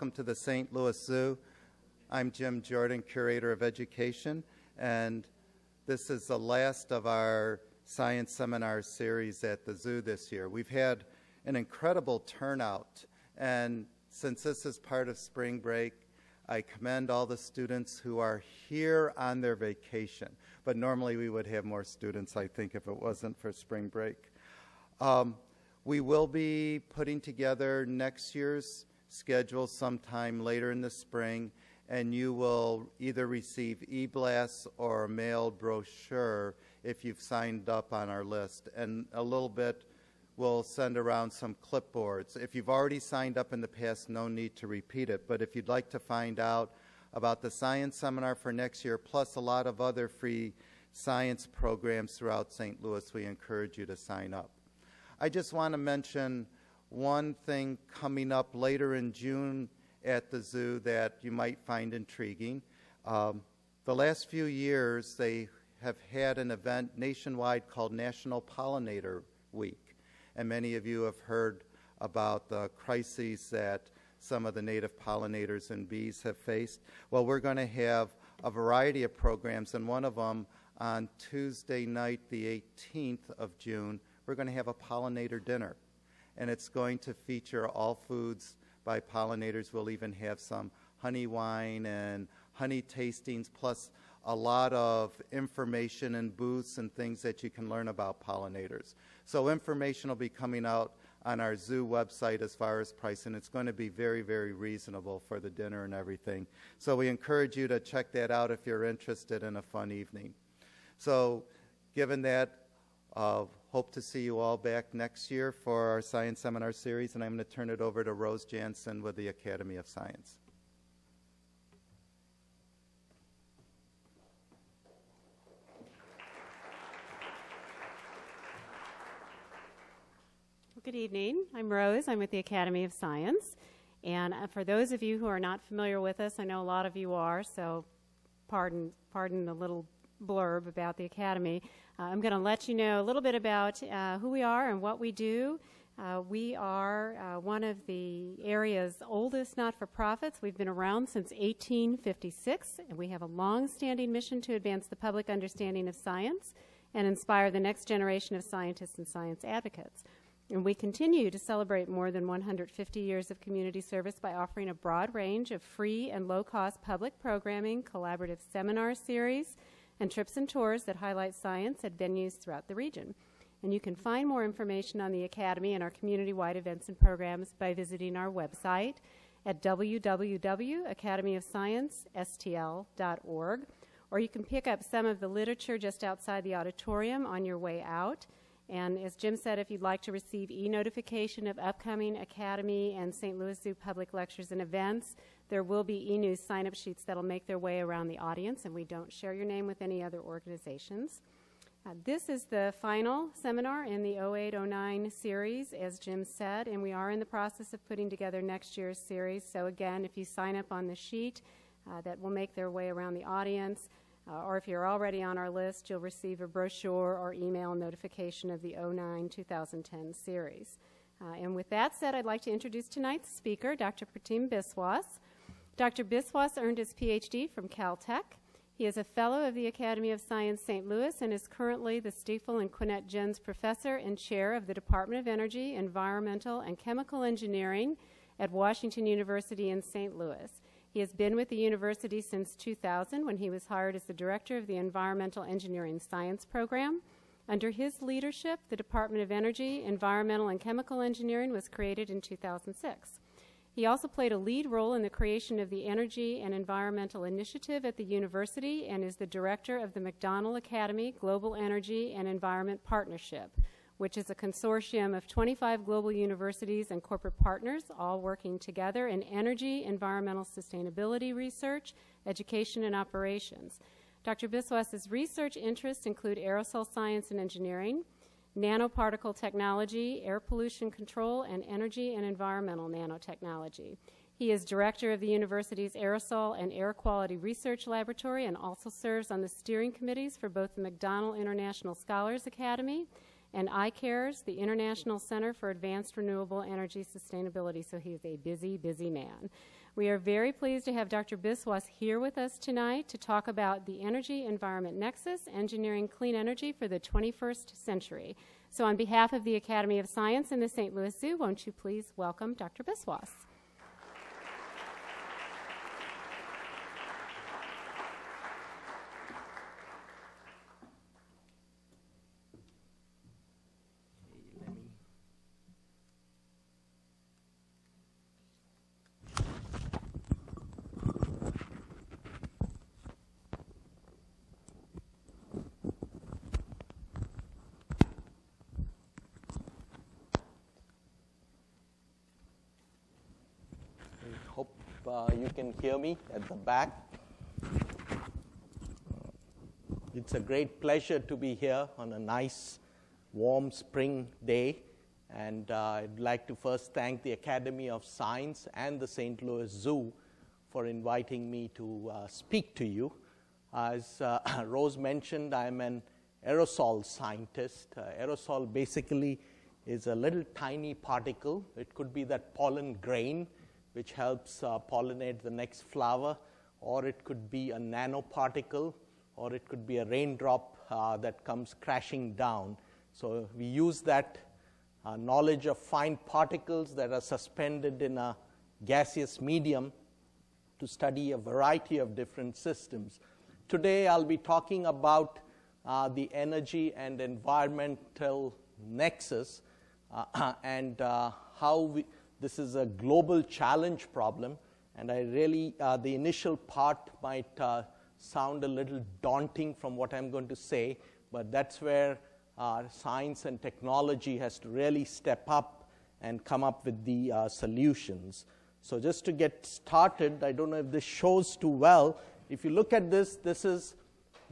welcome to the St. Louis Zoo. I'm Jim Jordan, Curator of Education, and this is the last of our science seminar series at the zoo this year. We've had an incredible turnout, and since this is part of spring break, I commend all the students who are here on their vacation. But normally we would have more students, I think, if it wasn't for spring break. We will be putting together next year's schedule sometime later in the spring, and you will either receive e-blasts or a mailed brochure if you've signed up on our list. And a little bit, we'll send around some clipboards. If you've already signed up in the past, no need to repeat it. But if you'd like to find out about the science seminar for next year, plus a lot of other free science programs throughout St. Louis, we encourage you to sign up. I just want to mention one thing coming up later in June at the zoo that you might find intriguing. The last few years, they have had an event nationwide called National Pollinator Week. And many of you have heard about the crises that some of the native pollinators and bees have faced. Well, we're going to have a variety of programs, and one of them on Tuesday night, the 18th of June, we're going to have a pollinator dinner. And it's going to feature all foods by pollinators. We'll even have some honey wine and honey tastings, plus a lot of information and booths and things that you can learn about pollinators. So information will be coming out on our zoo website as far as price, and it's going to be very, very reasonable for the dinner and everything. So we encourage you to check that out if you're interested in a fun evening. So given that, hope to see you all back next year for our Science Seminar Series, and I'm going to turn it over to Rose Jansen with the Academy of Science. Good evening. I'm Rose. I'm with the Academy of Science. And for those of you who are not familiar with us, I know a lot of you are, so pardon the little blurb about the Academy. I'm going to let you know a little bit about who we are and what we do. We are one of the area's oldest not-for-profits. We've been around since 1856, and we have a long-standing mission to advance the public understanding of science and inspire the next generation of scientists and science advocates. And we continue to celebrate more than 150 years of community service by offering a broad range of free and low-cost public programming, collaborative seminar series, and trips and tours that highlight science at venues throughout the region. And you can find more information on the Academy and our community-wide events and programs by visiting our website at www.academyofsciencestl.org, or you can pick up some of the literature just outside the auditorium on your way out. And as Jim said, if you'd like to receive e-notification of upcoming Academy and St. Louis Zoo public lectures and events, there will be e-news sign-up sheets that'll make their way around the audience, and we don't share your name with any other organizations. This is the final seminar in the 08-09 series, as Jim said, and we are in the process of putting together next year's series. So again, if you sign up on the sheet, that will make their way around the audience. Or if you're already on our list, you'll receive a brochure or email notification of the 09-2010 series. And with that said, I'd like to introduce tonight's speaker, Dr. Pratim Biswas. Dr. Biswas earned his PhD from Caltech. He is a fellow of the Academy of Science St. Louis and is currently the Stiefel and Quinnett Jens Professor and Chair of the Department of Energy, Environmental, and Chemical Engineering at Washington University in St. Louis. He has been with the university since 2000 when he was hired as the director of the Environmental Engineering Science Program. Under his leadership, the Department of Energy, Environmental, and Chemical Engineering was created in 2006. He also played a lead role in the creation of the Energy and Environmental Initiative at the university and is the director of the McDonnell Academy Global Energy and Environment Partnership, which is a consortium of 25 global universities and corporate partners, all working together in energy, environmental sustainability research, education, and operations. Dr. Biswas's research interests include aerosol science and engineering, nanoparticle technology, air pollution control, and energy and environmental nanotechnology. He is director of the university's Aerosol and Air Quality Research Laboratory and also serves on the steering committees for both the McDonnell International Scholars Academy and iCares, the International Center for Advanced Renewable Energy Sustainability. So he is a busy, busy man. We are very pleased to have Dr. Biswas here with us tonight to talk about the Energy Environment Nexus, Engineering Clean Energy for the 21st Century. So on behalf of the Academy of Science and the St. Louis Zoo, won't you please welcome Dr. Biswas. You can hear me at the back. It's a great pleasure to be here on a nice, warm spring day. And I'd like to first thank the Academy of Science and the St. Louis Zoo for inviting me to speak to you. As Rose mentioned, I'm an aerosol scientist. Aerosol basically is a little tiny particle. It could be that pollen grain which helps pollinate the next flower, or it could be a nanoparticle, or it could be a raindrop that comes crashing down. So we use that knowledge of fine particles that are suspended in a gaseous medium to study a variety of different systems. Today I'll be talking about the energy and environmental nexus and how this is a global challenge problem, and I really, the initial part might sound a little daunting from what I'm going to say, but that's where science and technology has to really step up and come up with the solutions. So just to get started, I don't know if this shows too well. If you look at this,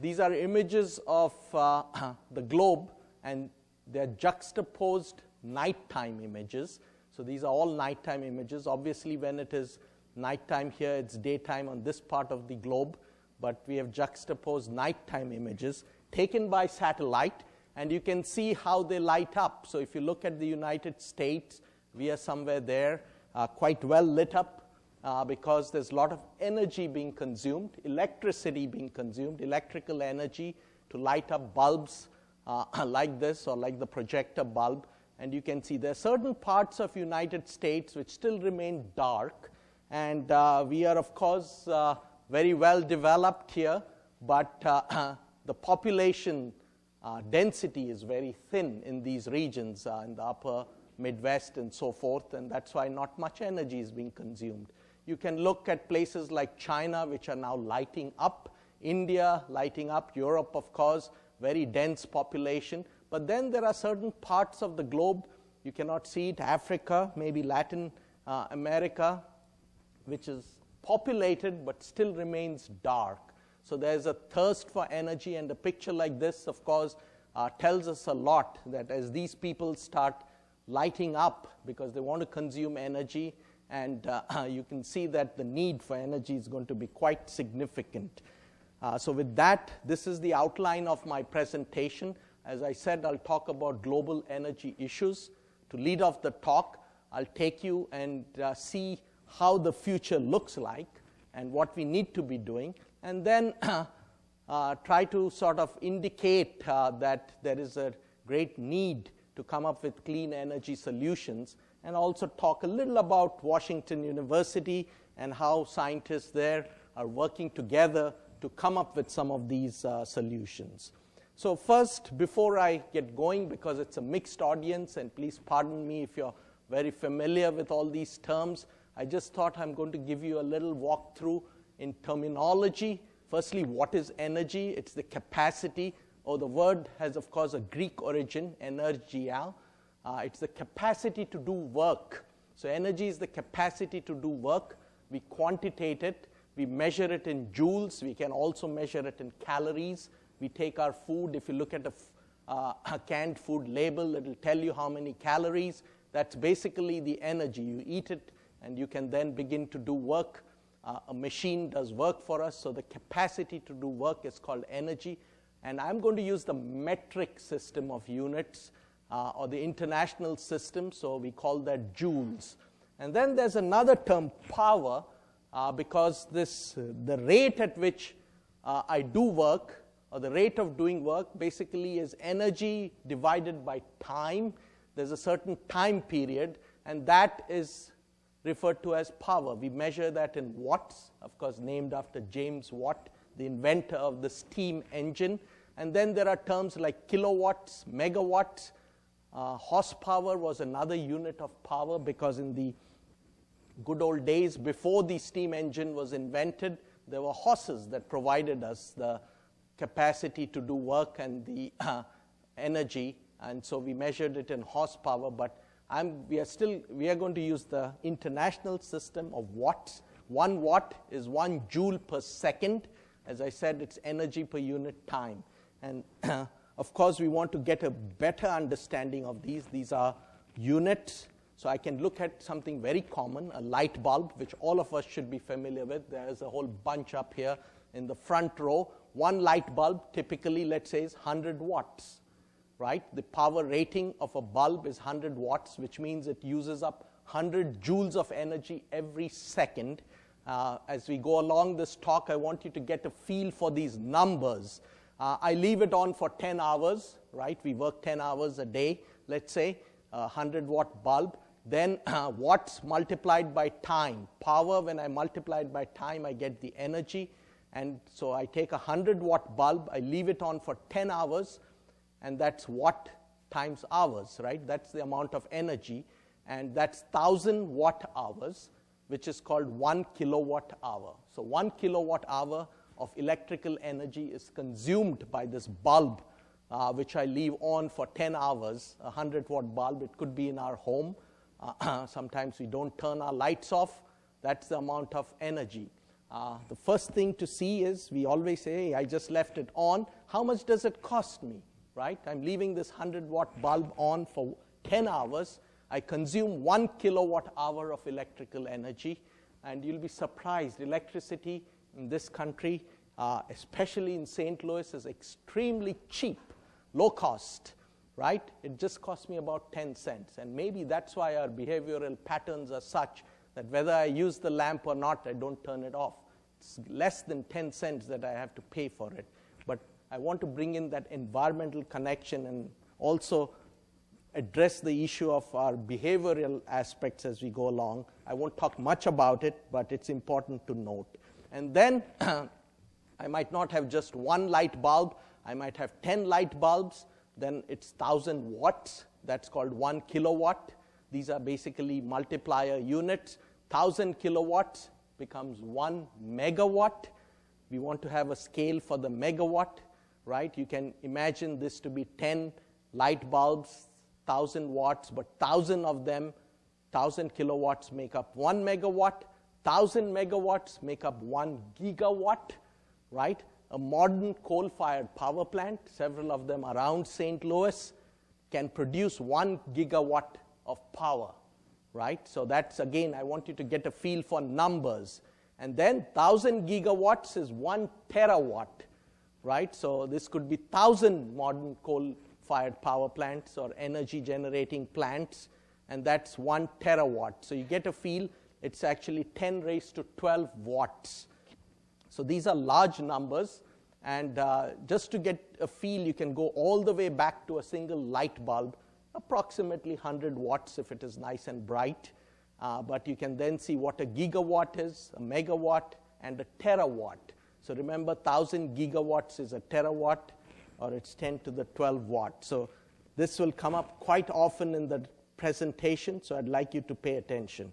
these are images of the globe, and they're juxtaposed nighttime images. So these are all nighttime images. Obviously, when it is nighttime here, it's daytime on this part of the globe, but we have juxtaposed nighttime images taken by satellite, and you can see how they light up. So if you look at the United States, we are somewhere there, quite well lit up because there's a lot of energy being consumed, electricity being consumed, electrical energy to light up bulbs like this or like the projector bulb. And you can see there are certain parts of United States which still remain dark. And we are, of course, very well developed here, but the population density is very thin in these regions, in the upper Midwest and so forth, and that's why not much energy is being consumed. You can look at places like China, which are now lighting up, India lighting up, Europe, of course, very dense population. But then there are certain parts of the globe, you cannot see it, Africa, maybe Latin America, which is populated but still remains dark. So there's a thirst for energy, and a picture like this, of course, tells us a lot that as these people start lighting up because they want to consume energy, and you can see that the need for energy is going to be quite significant. So with that, this is the outline of my presentation. As I said, I'll talk about global energy issues. To lead off the talk, I'll take you and see how the future looks like and what we need to be doing, and then try to sort of indicate that there is a great need to come up with clean energy solutions, and also talk a little about Washington University and how scientists there are working together to come up with some of these solutions. So first, before I get going, because it's a mixed audience, and please pardon me if you're very familiar with all these terms, I just thought I'm going to give you a little walkthrough in terminology. Firstly, what is energy? It's the capacity, or the word has, of course, a Greek origin, energia. It's the capacity to do work. So energy is the capacity to do work. We quantitate it. We measure it in joules. We can also measure it in calories. We take our food. If you look at a canned food label, it will tell you how many calories. That's basically the energy. You eat it, and you can then begin to do work. A machine does work for us, so the capacity to do work is called energy. And I'm going to use the metric system of units, or the international system, so we call that joules. And then there's another term, power. because the rate at which I do work, or the rate of doing work, basically is energy divided by time. There's a certain time period, and that is referred to as power. We measure that in watts, of course named after James Watt, the inventor of the steam engine. And then there are terms like kilowatts, megawatts. Horsepower was another unit of power, because in the good old days before the steam engine was invented, there were horses that provided us the capacity to do work and the energy, and so we measured it in horsepower. But we are going to use the international system of watts. 1 watt is 1 joule per second. As I said, it's energy per unit time. And of course, we want to get a better understanding of these. These are units. So I can look at something very common, a light bulb, which all of us should be familiar with. There is a whole bunch up here in the front row. One light bulb, typically, let's say, is 100 watts, right? The power rating of a bulb is 100 watts, which means it uses up 100 joules of energy every second. As we go along this talk, I want you to get a feel for these numbers. I leave it on for 10 hours, right? We work 10 hours a day, let's say, 100-watt bulb. Then watts multiplied by time. Power, when I multiply it by time, I get the energy. And so I take a 100-watt bulb, I leave it on for 10 hours, and that's watt times hours, right? That's the amount of energy. And that's 1,000 watt-hours, which is called 1 kilowatt-hour. So 1 kilowatt-hour of electrical energy is consumed by this bulb, which I leave on for 10 hours, a 100-watt bulb. It could be in our home. Sometimes we don't turn our lights off. That's the amount of energy. The first thing to see is, we always say, hey, I just left it on. How much does it cost me, right? I'm leaving this 100-watt bulb on for 10 hours. I consume 1 kilowatt-hour of electrical energy. And you'll be surprised, electricity in this country, especially in St. Louis, is extremely cheap, low cost, right? It just costs me about 10 cents. And maybe that's why our behavioral patterns are such that whether I use the lamp or not, I don't turn it off. It's less than 10 cents that I have to pay for it. But I want to bring in that environmental connection and also address the issue of our behavioral aspects as we go along. I won't talk much about it, but it's important to note. And then I might not have just one light bulb. I might have 10 light bulbs. Then it's 1,000 watts. That's called 1 kilowatt. These are basically multiplier units. 1,000 kilowatts becomes 1 megawatt. We want to have a scale for the megawatt, right? You can imagine this to be 10 light bulbs, 1,000 watts, but 1,000 of them, 1,000 kilowatts make up 1 megawatt. 1,000 megawatts make up 1 gigawatt, right? A modern coal-fired power plant, several of them around St. Louis, can produce 1 gigawatt of power, right? So that's, again, I want you to get a feel for numbers. And then 1,000 gigawatts is 1 terawatt, right? So this could be 1,000 modern coal-fired power plants or energy-generating plants, and that's 1 terawatt. So you get a feel, it's actually 10 raised to 12 watts. So these are large numbers, and just to get a feel, you can go all the way back to a single light bulb, approximately 100 watts if it is nice and bright. But you can then see what a gigawatt is, a megawatt, and a terawatt. So remember, 1,000 gigawatts is a terawatt, or it's 10 to the 12 watts. So this will come up quite often in the presentation, so I'd like you to pay attention.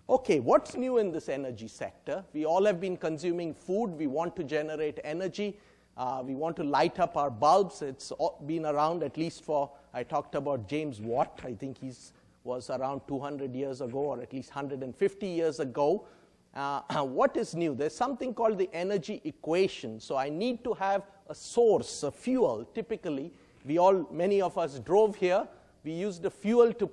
Okay, what's new in this energy sector? We all have been consuming food. We want to generate energy. We want to light up our bulbs. It's been around at least for, I talked about James Watt. I think he was around 200 years ago, or at least 150 years ago. What is new? There's something called the energy equation. So I need to have a source, a fuel. Typically, many of us drove here. We used a fuel to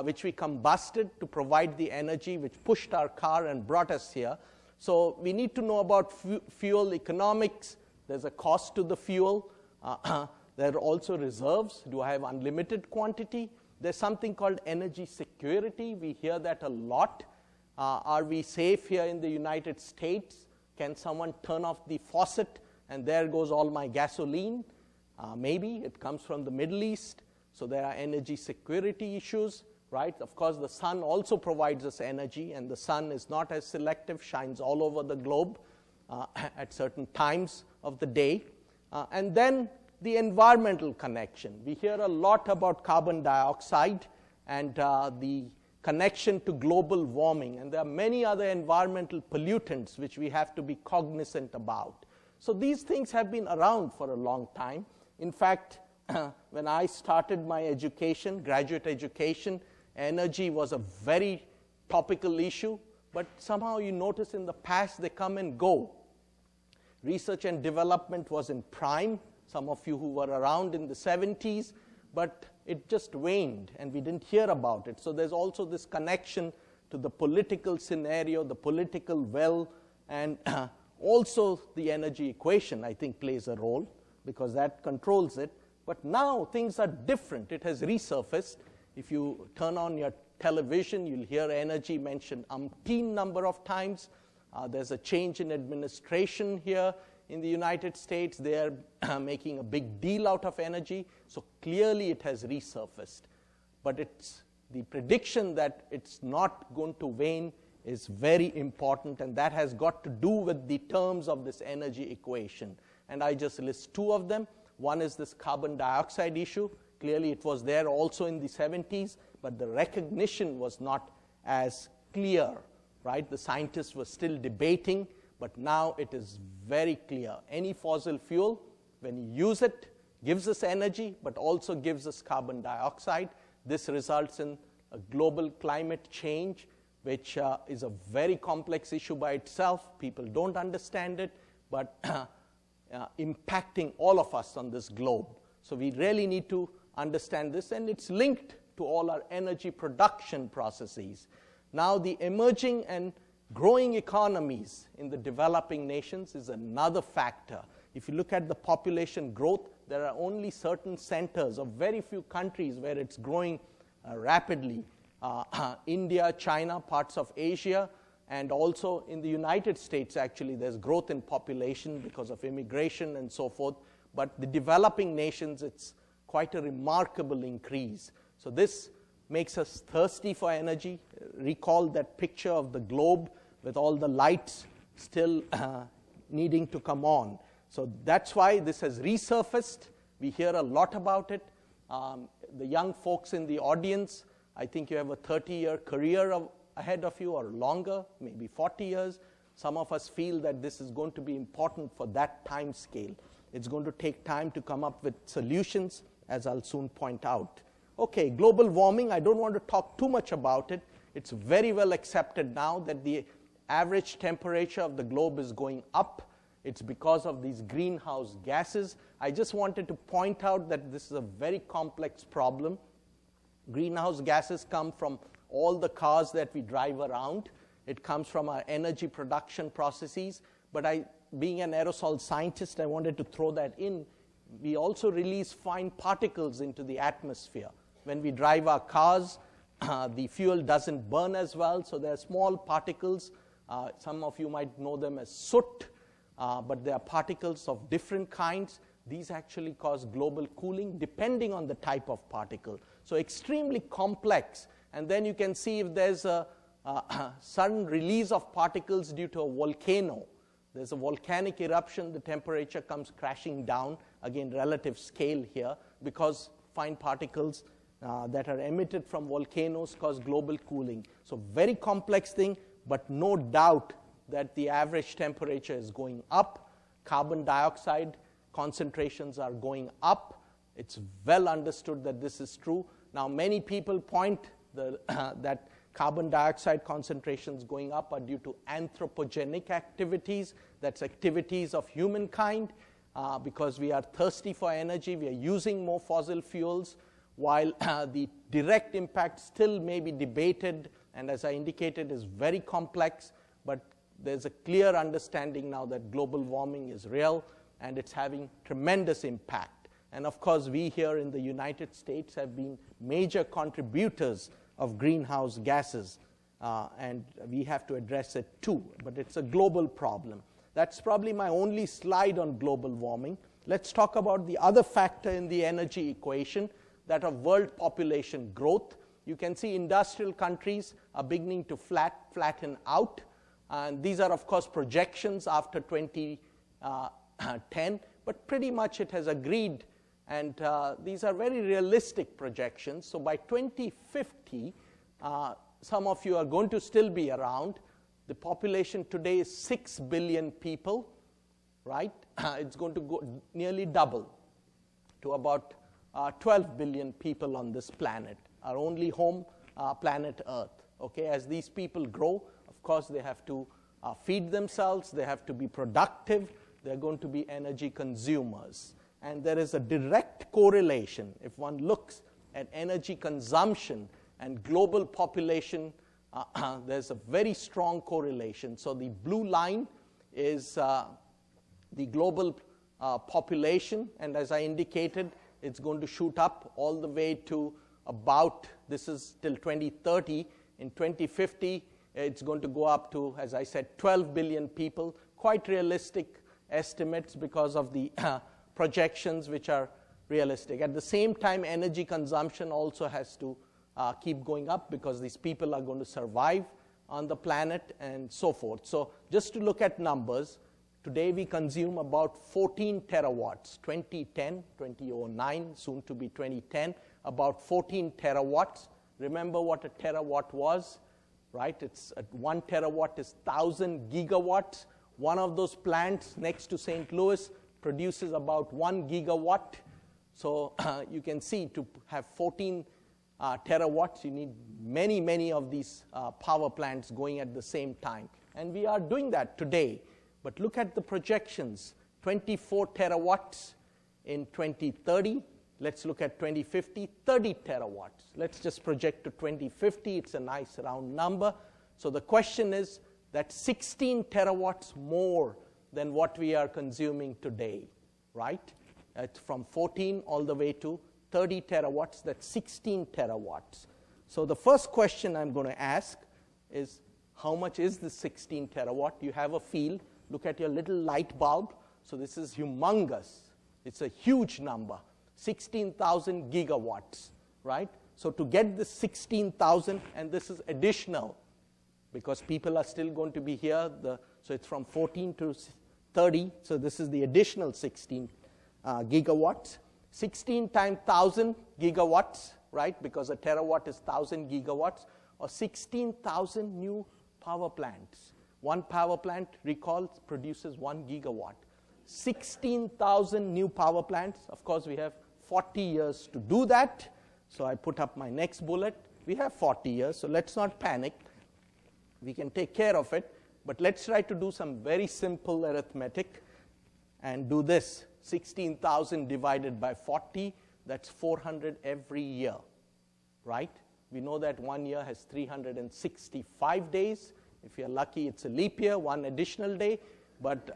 which we combusted to provide the energy, which pushed our car and brought us here. So we need to know about fuel economics. There's a cost to the fuel. There are also reserves. Do I have unlimited quantity? There's something called energy security. We hear that a lot. Are we safe here in the United States? Can someone turn off the faucet and there goes all my gasoline? Maybe it comes from the Middle East, so there are energy security issues, right? Of course, the sun also provides us energy, and the sun is not as selective, shines all over the globe at certain times of the day. And then the environmental connection. We hear a lot about carbon dioxide and the connection to global warming, and there are many other environmental pollutants which we have to be cognizant about. So these things have been around for a long time. In fact, when I started my education, graduate education, energy was a very topical issue, but somehow you notice in the past they come and go. Research and development was in prime, some of you who were around in the 70s, but it just waned and we didn't hear about it. So there's also this connection to the political scenario, the political will, and also the energy equation, I think, plays a role because that controls it. But now things are different. It has resurfaced. If you turn on your television, you'll hear energy mentioned umpteen number of times. There's a change in administration here in the United States. They are making a big deal out of energy. So clearly it has resurfaced. But it's the prediction that it's not going to wane is very important, and that has got to do with the terms of this energy equation. And I just list two of them. One is this carbon dioxide issue. Clearly it was there also in the 70s, but the recognition was not as clear, right? The scientists were still debating, but now it is very clear. Any fossil fuel, when you use it, gives us energy, but also gives us carbon dioxide. This results in a global climate change, which is a very complex issue by itself. People don't understand it, but impacting all of us on this globe. So we really need to understand this, and it's linked to all our energy production processes. Now, the emerging and growing economies in the developing nations is another factor. If you look at the population growth, there are only certain centers of very few countries where it's growing rapidly. India, China, parts of Asia, and also in the United States, actually, there's growth in population because of immigration and so forth. But the developing nations, it's quite a remarkable increase. So this makes us thirsty for energy. Recall that picture of the globe with all the lights still needing to come on. So that's why this has resurfaced. We hear a lot about it. The young folks in the audience, I think you have a 30-year career ahead of you or longer, maybe 40 years. Some of us feel that this is going to be important for that time scale. It's going to take time to come up with solutions, as I'll soon point out. Okay, global warming, I don't want to talk too much about it. It's very well accepted now that the average temperature of the globe is going up. It's because of these greenhouse gases. I just wanted to point out that this is a very complex problem. Greenhouse gases come from all the cars that we drive around. It comes from our energy production processes. But being an aerosol scientist, I wanted to throw that in. We also release fine particles into the atmosphere. When we drive our cars, the fuel doesn't burn as well, so there are small particles. Some of you might know them as soot, but there are particles of different kinds. These actually cause global cooling depending on the type of particle. So extremely complex. And then you can see if there's a sudden release of particles due to a volcano. There's a volcanic eruption, the temperature comes crashing down, again relative scale here, because fine particles that are emitted from volcanoes cause global cooling. So very complex thing, but no doubt that the average temperature is going up. Carbon dioxide concentrations are going up. It's well understood that this is true. Now many people point that carbon dioxide concentrations going up are due to anthropogenic activities. That's activities of humankind. Because we are thirsty for energy, we are using more fossil fuels, while the direct impact still may be debated, and as I indicated, is very complex, but there's a clear understanding now that global warming is real, and it's having tremendous impact. And of course, we here in the United States have been major contributors of greenhouse gases and we have to address it too. But it's a global problem. That's probably my only slide on global warming. Let's talk about the other factor in the energy equation, that of world population growth. You can see industrial countries are beginning to flatten out. And these are, of course, projections after 2010, but pretty much it has agreed. And these are very realistic projections. So by 2050, some of you are going to still be around. The population today is 6 billion people, right? It's going to go nearly double to about 12 billion people on this planet, our only home planet Earth. Okay, as these people grow, of course, they have to feed themselves, they have to be productive, they're going to be energy consumers. And there is a direct correlation. If one looks at energy consumption and global population, there's a very strong correlation. So the blue line is the global population, and as I indicated, it's going to shoot up all the way to about, this is till 2030. In 2050, it's going to go up to, as I said, 12 billion people. Quite realistic estimates because of the projections which are realistic. At the same time, energy consumption also has to keep going up because these people are going to survive on the planet and so forth. So just to look at numbers, today we consume about 14 terawatts, 2009, soon to be 2010, about 14 terawatts. Remember what a terawatt was, right? It's 1 terawatt is 1,000 gigawatts. One of those plants next to St. Louis produces about 1 gigawatt. So you can see to have 14 terawatts, you need many, many of these power plants going at the same time. And we are doing that today. But look at the projections, 24 terawatts in 2030. Let's look at 2050, 30 terawatts. Let's just project to 2050. It's a nice round number. So the question is that 16 terawatts more than what we are consuming today, right? It's from 14 all the way to 30 terawatts. That's 16 terawatts. So the first question I'm going to ask is, how much is this 16 terawatt? You have a feel. Look at your little light bulb. So this is humongous. It's a huge number. 16,000 gigawatts, right? So to get this 16,000, and this is additional, because people are still going to be here. So it's from 14 to 30. So this is the additional 16 gigawatts. 16 times 1,000 gigawatts, right? Because a terawatt is 1,000 gigawatts, or 16,000 new power plants. One power plant, recall, produces 1 gigawatt. 16,000 new power plants. Of course, we have 40 years to do that. So I put up my next bullet. We have 40 years, so let's not panic. We can take care of it. But let's try to do some very simple arithmetic and do this. 16,000 divided by 40, that's 400 every year, right? We know that 1 year has 365 days. If you're lucky, it's a leap year, 1 additional day. But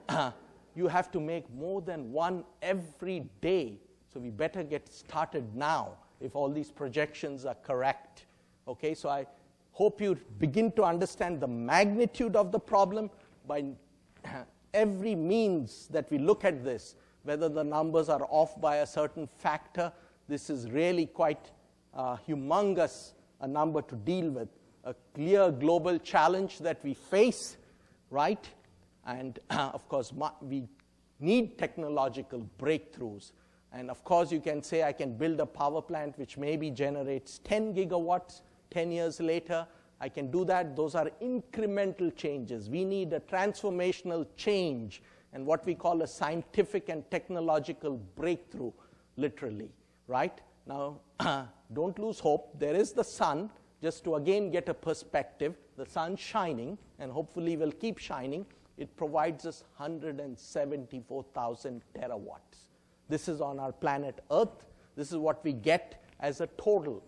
you have to make more than 1 every day. So we better get started now if all these projections are correct. Okay, so I hope you begin to understand the magnitude of the problem by every means that we look at this, whether the numbers are off by a certain factor. This is really quite humongous a number to deal with, a clear global challenge that we face, right? And of course, we need technological breakthroughs. And of course, you can say I can build a power plant which maybe generates 10 gigawatts 10 years later. I can do that. Those are incremental changes. We need a transformational change and what we call a scientific and technological breakthrough, literally, right? Now, don't lose hope. There is the sun. Just to again get a perspective, the sun's shining, and hopefully will keep shining. It provides us 174,000 terawatts. This is on our planet Earth. This is what we get as a total.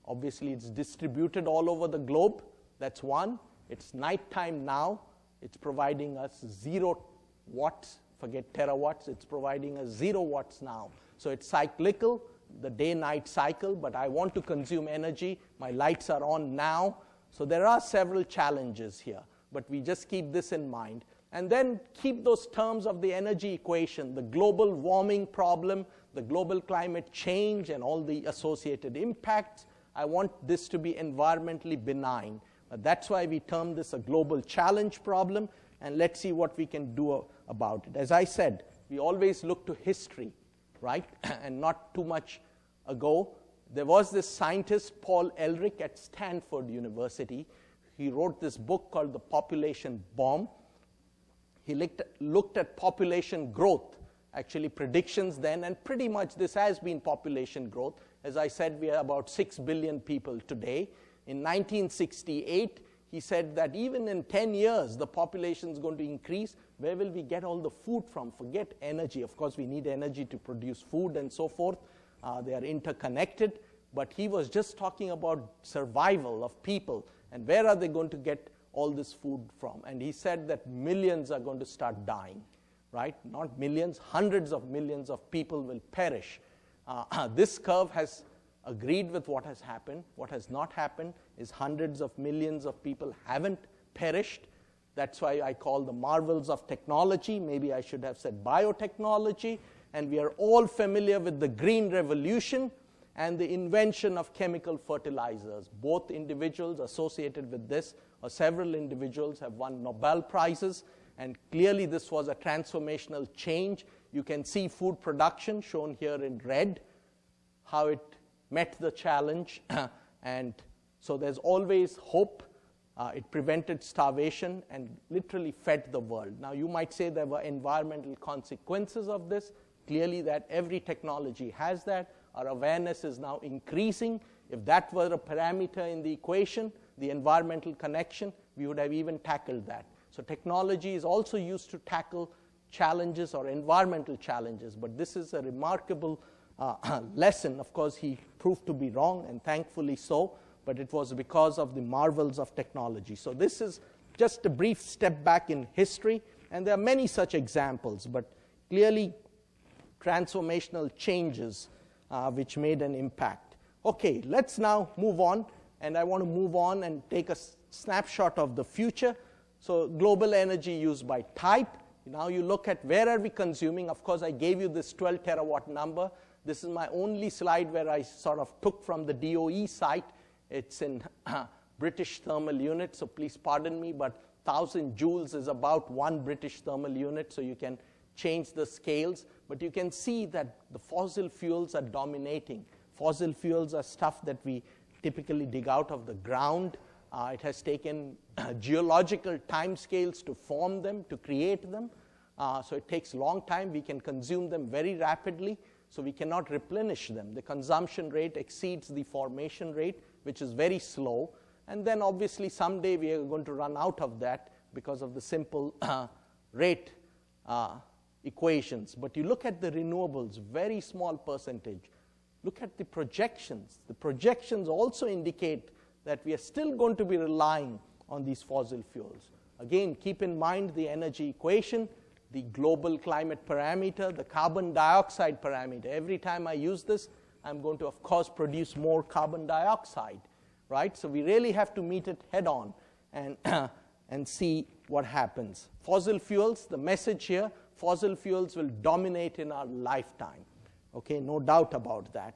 Obviously, it's distributed all over the globe. That's one. It's nighttime now. It's providing us 0 watts. Forget terawatts. It's providing us 0 watts now. So it's cyclical, the day-night cycle, but I want to consume energy. My lights are on now. So there are several challenges here, but we just keep this in mind. And then keep those terms of the energy equation, the global warming problem, the global climate change, and all the associated impacts. I want this to be environmentally benign. That's why we term this a global challenge problem, and let's see what we can do about it. As I said, we always look to history, right? And not too much ago, there was this scientist, Paul Ehrlich, at Stanford University. He wrote this book called The Population Bomb. He looked at population growth, actually predictions then, and pretty much this has been population growth. As I said, we are about 6 billion people today. In 1968, he said that even in 10 years, the population is going to increase. Where will we get all the food from? Forget energy. Of course, we need energy to produce food and so forth. They are interconnected. But he was just talking about survival of people and where are they going to get all this food from. And he said that millions are going to start dying, right? Not millions, hundreds of millions of people will perish. This curve has agreed with what has happened. What has not happened is hundreds of millions of people haven't perished. That's why I call the marvels of technology. Maybe I should have said biotechnology. And we are all familiar with the Green Revolution and the invention of chemical fertilizers. Both individuals associated with this, or several individuals, have won Nobel Prizes. And clearly this was a transformational change. You can see food production shown here in red, how it met the challenge. And so there's always hope. It prevented starvation and literally fed the world. Now you might say there were environmental consequences of this. Clearly that every technology has that. Our awareness is now increasing. If that were a parameter in the equation, the environmental connection, we would have even tackled that. So technology is also used to tackle challenges or environmental challenges. But this is a remarkable lesson. Of course, he proved to be wrong, and thankfully so. But it was because of the marvels of technology. So this is just a brief step back in history. And there are many such examples. But clearly, transformational changes which made an impact. Okay, let's now move on. And I want to move on and take a snapshot of the future. So global energy use by type. Now you look at where are we consuming. Of course, I gave you this 12 terawatt number. This is my only slide where I sort of took from the DOE site. It's in British thermal units, so please pardon me, but 1,000 joules is about 1 British thermal unit, so you can change the scales. But you can see that the fossil fuels are dominating. Fossil fuels are stuff that we typically dig out of the ground. It has taken geological timescales to form them, to create them. So it takes a long time. We can consume them very rapidly, so we cannot replenish them. The consumption rate exceeds the formation rate, which is very slow. And then obviously someday we are going to run out of that because of the simple rate equations. But you look at the renewables, very small percentage. Look at the projections. The projections also indicate that we are still going to be relying on these fossil fuels. Again, keep in mind the energy equation, the global climate parameter, the carbon dioxide parameter. Every time I use this, I'm going to, of course, produce more carbon dioxide, right? So we really have to meet it head on and see what happens. Fossil fuels, the message here, fossil fuels will dominate in our lifetime. Okay, no doubt about that.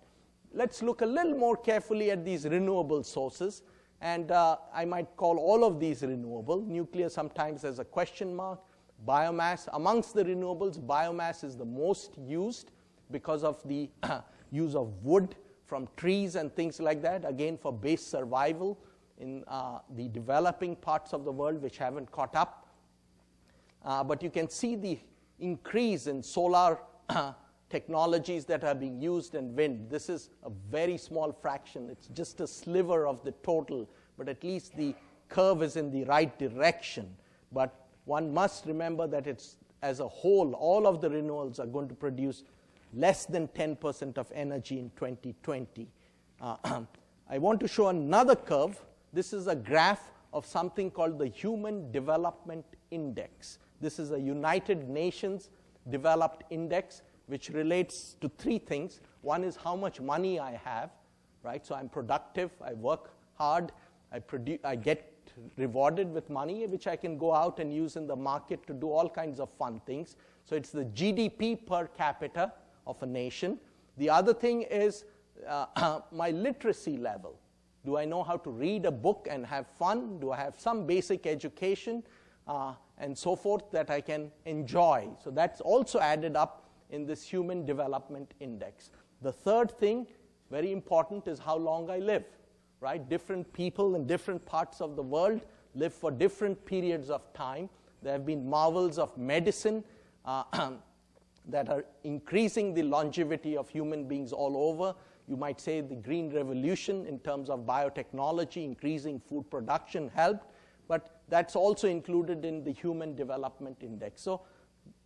Let's look a little more carefully at these renewable sources. And I might call all of these renewable. Nuclear sometimes has a question mark. Biomass, amongst the renewables, biomass is the most used because of the use of wood from trees and things like that, again for base survival in the developing parts of the world which haven't caught up. But you can see the increase in solar technologies that are being used in wind. This is a very small fraction. It's just a sliver of the total, but at least the curve is in the right direction. But one must remember that it's, as a whole, all of the renewables are going to produce less than 10% of energy in 2020. I want to show another curve. This is a graph of something called the Human Development Index. This is a United Nations developed index which relates to three things. One is how much money I have, right? So I'm productive, I work hard, I get rewarded with money, which I can go out and use in the market to do all kinds of fun things. So it's the GDP per capita of a nation. The other thing is my literacy level. Do I know how to read a book and have fun? Do I have some basic education and so forth that I can enjoy? So that's also added up in this Human Development Index. The third thing, very important, is how long I live, right? Different people in different parts of the world live for different periods of time. There have been marvels of medicine that are increasing the longevity of human beings all over. You might say the Green Revolution in terms of biotechnology, increasing food production helped, but that's also included in the Human Development Index. So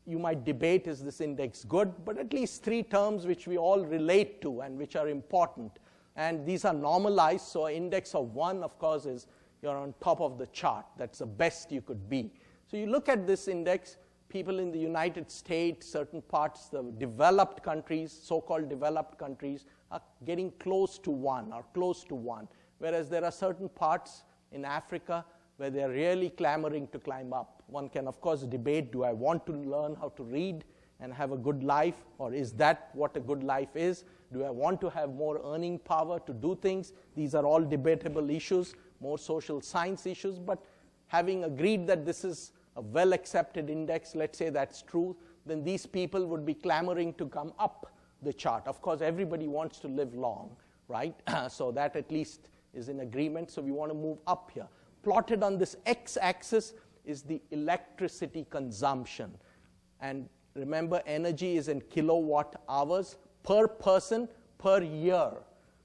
you might debate, is this index good? But at least three terms which we all relate to and which are important. And these are normalized, so an index of 1, of course, is you're on top of the chart. That's the best you could be. So you look at this index, people in the United States, certain parts, the developed countries, so-called developed countries, are getting close to 1 or close to 1, whereas there are certain parts in Africa where they're really clamoring to climb up. One can, of course, debate, do I want to learn how to read and have a good life, or is that what a good life is? Do I want to have more earning power to do things? These are all debatable issues, more social science issues, but having agreed that this is a well-accepted index, let's say that's true, then these people would be clamoring to come up the chart. Of course, everybody wants to live long, right? So that at least is in agreement, so we want to move up here. Plotted on this x-axis is the electricity consumption. And remember, energy is in kilowatt hours per person per year,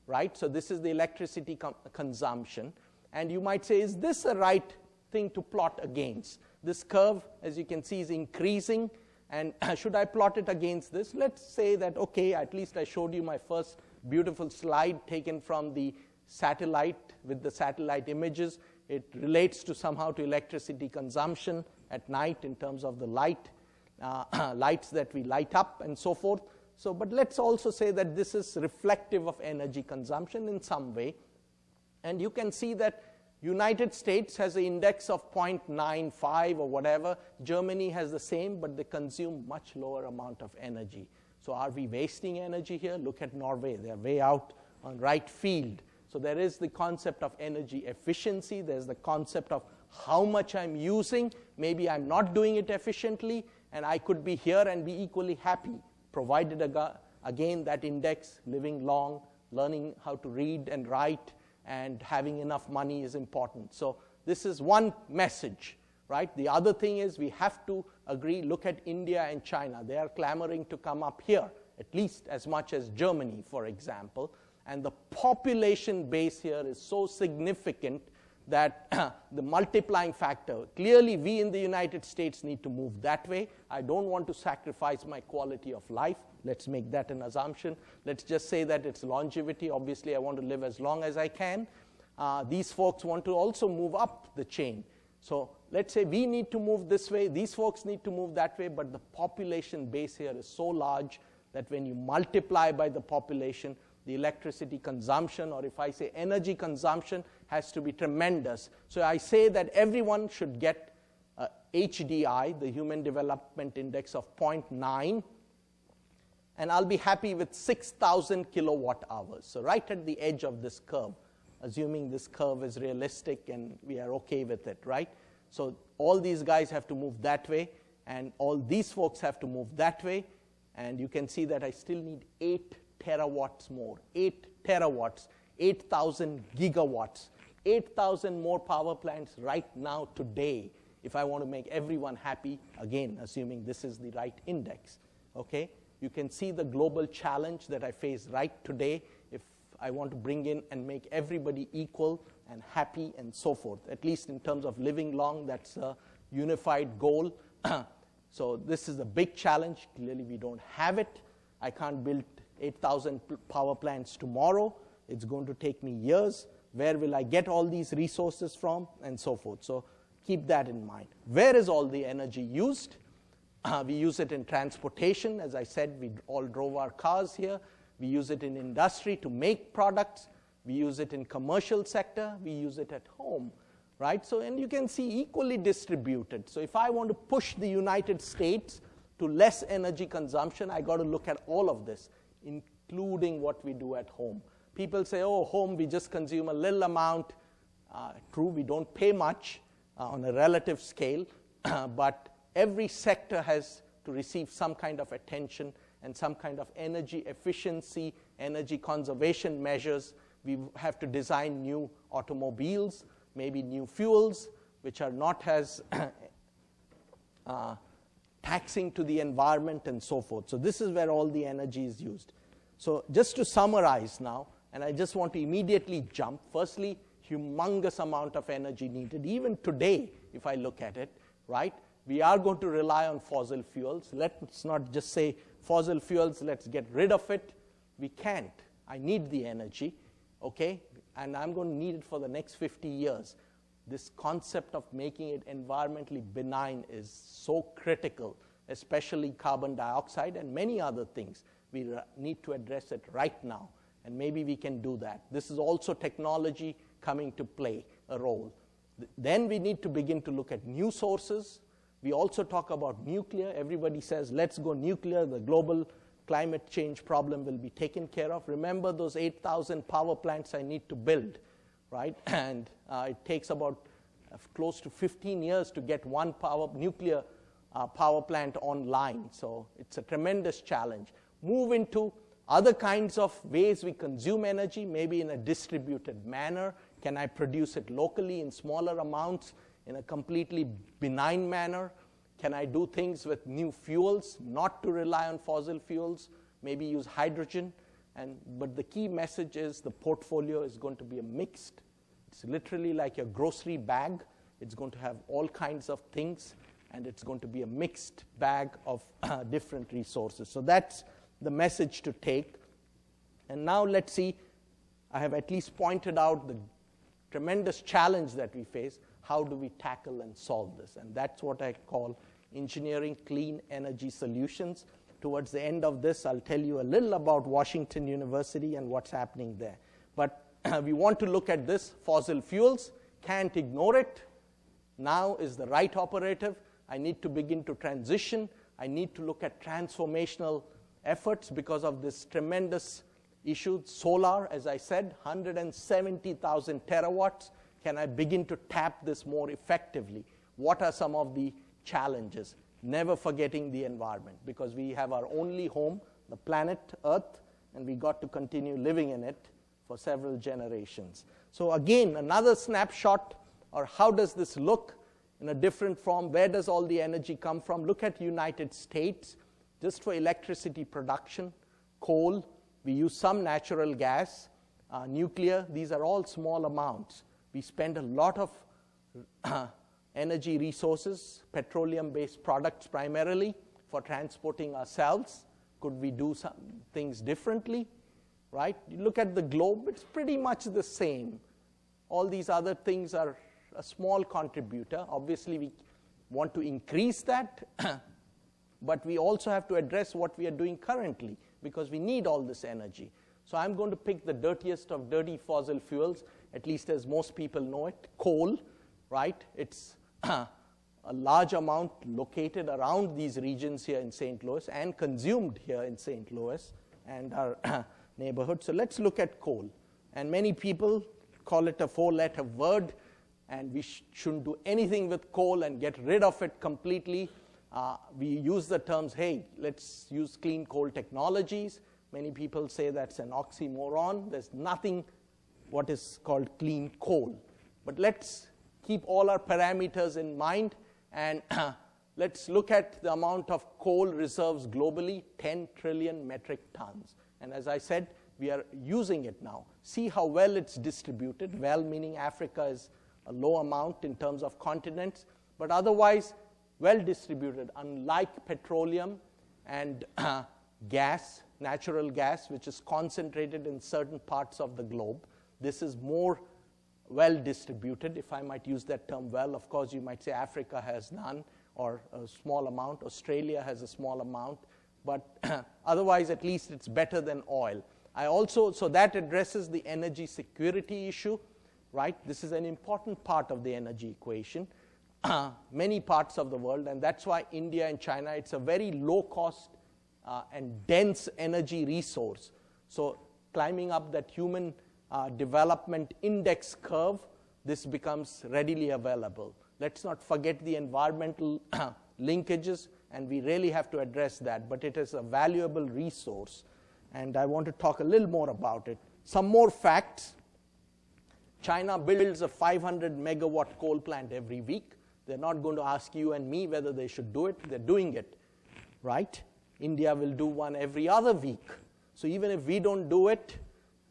right? So this is the electricity consumption. And you might say, is this a right thing to plot against? This curve, as you can see, is increasing. And should I plot it against this? Let's say that, okay, at least I showed you my first beautiful slide taken from the satellite with the satellite images. It relates to somehow to electricity consumption at night in terms of the light, lights that we light up and so forth. So, but let's also say that this is reflective of energy consumption in some way. And you can see that United States has an index of 0.95 or whatever. Germany has the same, but they consume much lower amount of energy. So are we wasting energy here? Look at Norway. They're way out on right field. So there is the concept of energy efficiency. There's the concept of how much I'm using. Maybe I'm not doing it efficiently, and I could be here and be equally happy, provided, again, that index, living long, learning how to read and write, and having enough money is important. So this is one message, right? The other thing is we have to agree, look at India and China. They are clamoring to come up here, at least as much as Germany, for example. And the population base here is so significant that the multiplying factor, clearly we in the United States need to move that way. I don't want to sacrifice my quality of life. Let's make that an assumption. Let's just say that it's longevity. Obviously, I want to live as long as I can. These folks want to also move up the chain. So let's say we need to move this way. These folks need to move that way. But the population base here is so large that when you multiply by the population, the electricity consumption, or if I say energy consumption, has to be tremendous. So I say that everyone should get HDI, the Human Development Index of 0.9, and I'll be happy with 6,000 kilowatt hours. So right at the edge of this curve, assuming this curve is realistic and we are okay with it, right? So all these guys have to move that way, and all these folks have to move that way, and you can see that I still need 8 terawatts more, 8 terawatts, 8,000 gigawatts, 8,000 more power plants right now today if I want to make everyone happy, again, assuming this is the right index, okay? You can see the global challenge that I face right today if I want to bring in and make everybody equal and happy and so forth. At least in terms of living long, that's a unified goal. So this is a big challenge. Clearly, we don't have it. I can't build 8,000 power plants tomorrow. It's going to take me years. Where will I get all these resources from? And so forth. So keep that in mind. Where is all the energy used? We use it in transportation. As I said, we all drove our cars here. We use it in industry to make products. We use it in commercial sector. We use it at home, right? So, and you can see equally distributed. So if I want to push the United States to less energy consumption, I got to look at all of this, including what we do at home. People say, oh, home, we just consume a little amount. True, we don't pay much on a relative scale, but every sector has to receive some kind of attention and some kind of energy efficiency, energy conservation measures. We have to design new automobiles, maybe new fuels, which are not as taxing to the environment and so forth. So this is where all the energy is used. So just to summarize now, and I just want to immediately jump. Firstly, humongous amount of energy needed. Even today, if I look at it, right, we are going to rely on fossil fuels. Let's not just say fossil fuels, let's get rid of it. We can't. I need the energy, okay? And I'm going to need it for the next 50 years. This concept of making it environmentally benign is so critical, especially carbon dioxide and many other things. We need to address it right now, and maybe we can do that. This is also technology coming to play a role. Then we need to begin to look at new sources. We also talk about nuclear. Everybody says, let's go nuclear. The global climate change problem will be taken care of. Remember those 8,000 power plants I need to build, right? And it takes about close to 15 years to get one nuclear power plant online. So it's a tremendous challenge. Move into other kinds of ways we consume energy, maybe in a distributed manner. Can I produce it locally in smaller amounts in a completely benign manner? Can I do things with new fuels, not to rely on fossil fuels, maybe use hydrogen? But the key message is the portfolio is going to be a mixed. It's literally like a grocery bag. It's going to have all kinds of things, and it's going to be a mixed bag of different resources. So that's the message to take. And now let's see, I have at least pointed out the tremendous challenge that we face. How do we tackle and solve this? And that's what I call engineering clean energy solutions. Towards the end of this, I'll tell you a little about Washington University and what's happening there. But we want to look at this. Fossil fuels, can't ignore it. Now is the right operative. I need to begin to transition. I need to look at transformational efforts because of this tremendous issue. Solar, as I said, 170,000 terawatts. Can I begin to tap this more effectively? What are some of the challenges? Never forgetting the environment, because we have our only home, the planet Earth, and we got to continue living in it for several generations. So again, another snapshot, or how does this look in a different form? Where does all the energy come from? Look at United States. Just for electricity production, coal, we use some natural gas, nuclear, these are all small amounts. We spend a lot of energy resources, petroleum-based products primarily, for transporting ourselves. Could we do some things differently, right? You look at the globe, it's pretty much the same. All these other things are a small contributor. Obviously, we want to increase that, but we also have to address what we are doing currently, because we need all this energy. So I'm going to pick the dirtiest of dirty fossil fuels, at least as most people know it, coal, right? It's a large amount located around these regions here in St. Louis and consumed here in St. Louis and our neighborhood. So let's look at coal. And many people call it a four-letter word, and we shouldn't do anything with coal and get rid of it completely. We use the terms, hey, let's use clean coal technologies. Many people say that's an oxymoron. There's nothing what is called clean coal. But let's keep all our parameters in mind, and let's look at the amount of coal reserves globally, 10 trillion metric tons. And as I said, we are using it now. See how well it's distributed. Well, meaning Africa is a low amount in terms of continents, but otherwise well distributed, unlike petroleum and gas, natural gas, which is concentrated in certain parts of the globe. This is more well distributed, if I might use that term well. Of course, you might say Africa has none, or a small amount. Australia has a small amount. But otherwise, at least it's better than oil. So that addresses the energy security issue, right? This is an important part of the energy equation. Many parts of the world, and that's why India and China, it's a very low cost and dense energy resource. So climbing up that human development index curve, this becomes readily available. Let's not forget the environmental linkages, and we really have to address that, but it is a valuable resource, and I want to talk a little more about it. Some more facts. China builds a 500 megawatt coal plant every week. They're not going to ask you and me whether they should do it. They're doing it, right? India will do one every other week. So even if we don't do it,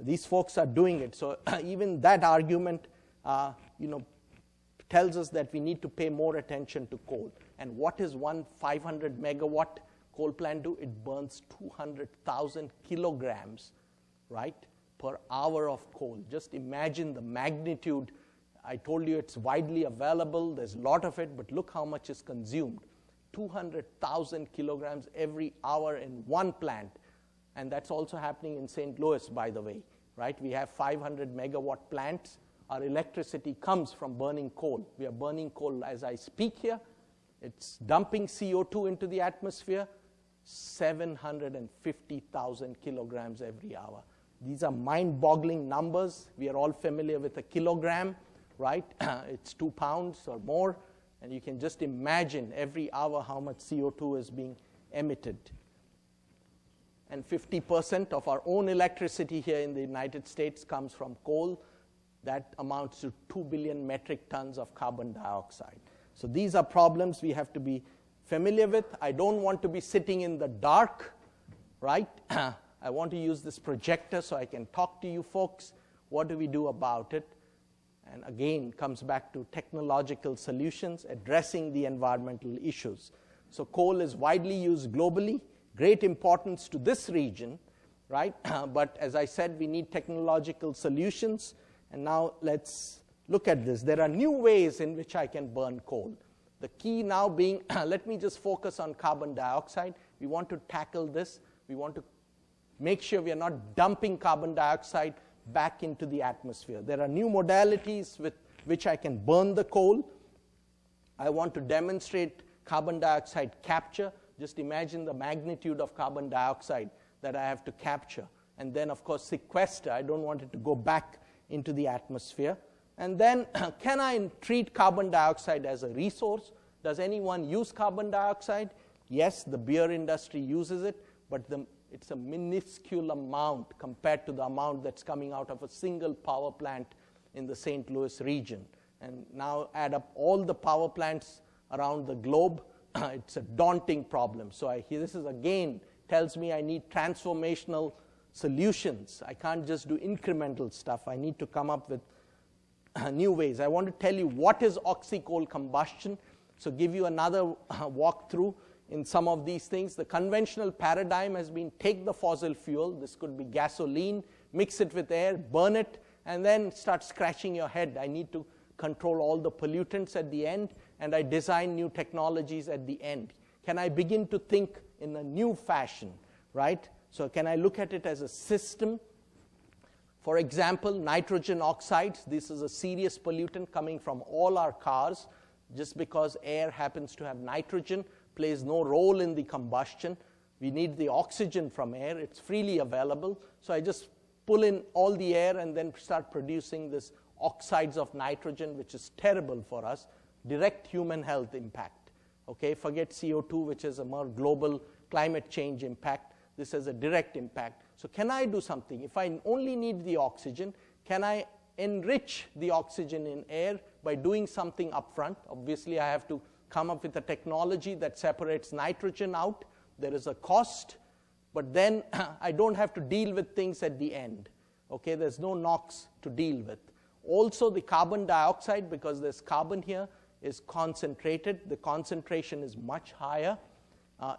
these folks are doing it. So even that argument, tells us that we need to pay more attention to coal. And what is one 500 megawatt coal plant do? It burns 200,000 kilograms, right, per hour of coal. Just imagine the magnitude. I told you it's widely available. There's a lot of it, but look how much is consumed. 200,000 kilograms every hour in one plant. And that's also happening in St. Louis, by the way, right? We have 500 megawatt plants. Our electricity comes from burning coal. We are burning coal as I speak here. It's dumping CO2 into the atmosphere, 750,000 kilograms every hour. These are mind-boggling numbers. We are all familiar with a kilogram, right? It's 2 pounds or more, and you can just imagine every hour how much CO2 is being emitted. And 50% of our own electricity here in the United States comes from coal. That amounts to 2 billion metric tons of carbon dioxide. So these are problems we have to be familiar with. I don't want to be sitting in the dark, right? I want to use this projector so I can talk to you folks. What do we do about it? And again, comes back to technological solutions, addressing the environmental issues. So coal is widely used globally, great importance to this region, right? But as I said, we need technological solutions. And now let's look at this. There are new ways in which I can burn coal. The key now being, let me just focus on carbon dioxide. We want to tackle this. We want to make sure we are not dumping carbon dioxide back into the atmosphere. There are new modalities with which I can burn the coal. I want to demonstrate carbon dioxide capture. Just imagine the magnitude of carbon dioxide that I have to capture. And then, of course, sequester. I don't want it to go back into the atmosphere. And then, can I treat carbon dioxide as a resource? Does anyone use carbon dioxide? Yes, the beer industry uses it, but it's a minuscule amount compared to the amount that's coming out of a single power plant in the St. Louis region. And now add up all the power plants around the globe, it's a daunting problem. So this is again tells me I need transformational solutions. I can't just do incremental stuff. I need to come up with new ways. I want to tell you what is oxy-coal combustion. So give you another walkthrough in some of these things. The conventional paradigm has been take the fossil fuel, this could be gasoline, mix it with air, burn it, and then start scratching your head. I need to control all the pollutants at the end, and I design new technologies at the end. Can I begin to think in a new fashion, right? So can I look at it as a system? For example, nitrogen oxides. This is a serious pollutant coming from all our cars. Just because air happens to have nitrogen, plays no role in the combustion. We need the oxygen from air. It's freely available. So I just pull in all the air and then start producing this oxides of nitrogen, which is terrible for us. Direct human health impact. Okay, forget CO2, which is a more global climate change impact. This has a direct impact. So can I do something? If I only need the oxygen, can I enrich the oxygen in air by doing something upfront? Obviously, I have to come up with a technology that separates nitrogen out. There is a cost, but then I don't have to deal with things at the end. Okay, there's no NOx to deal with. Also, the carbon dioxide, because there's carbon here, is concentrated. The concentration is much higher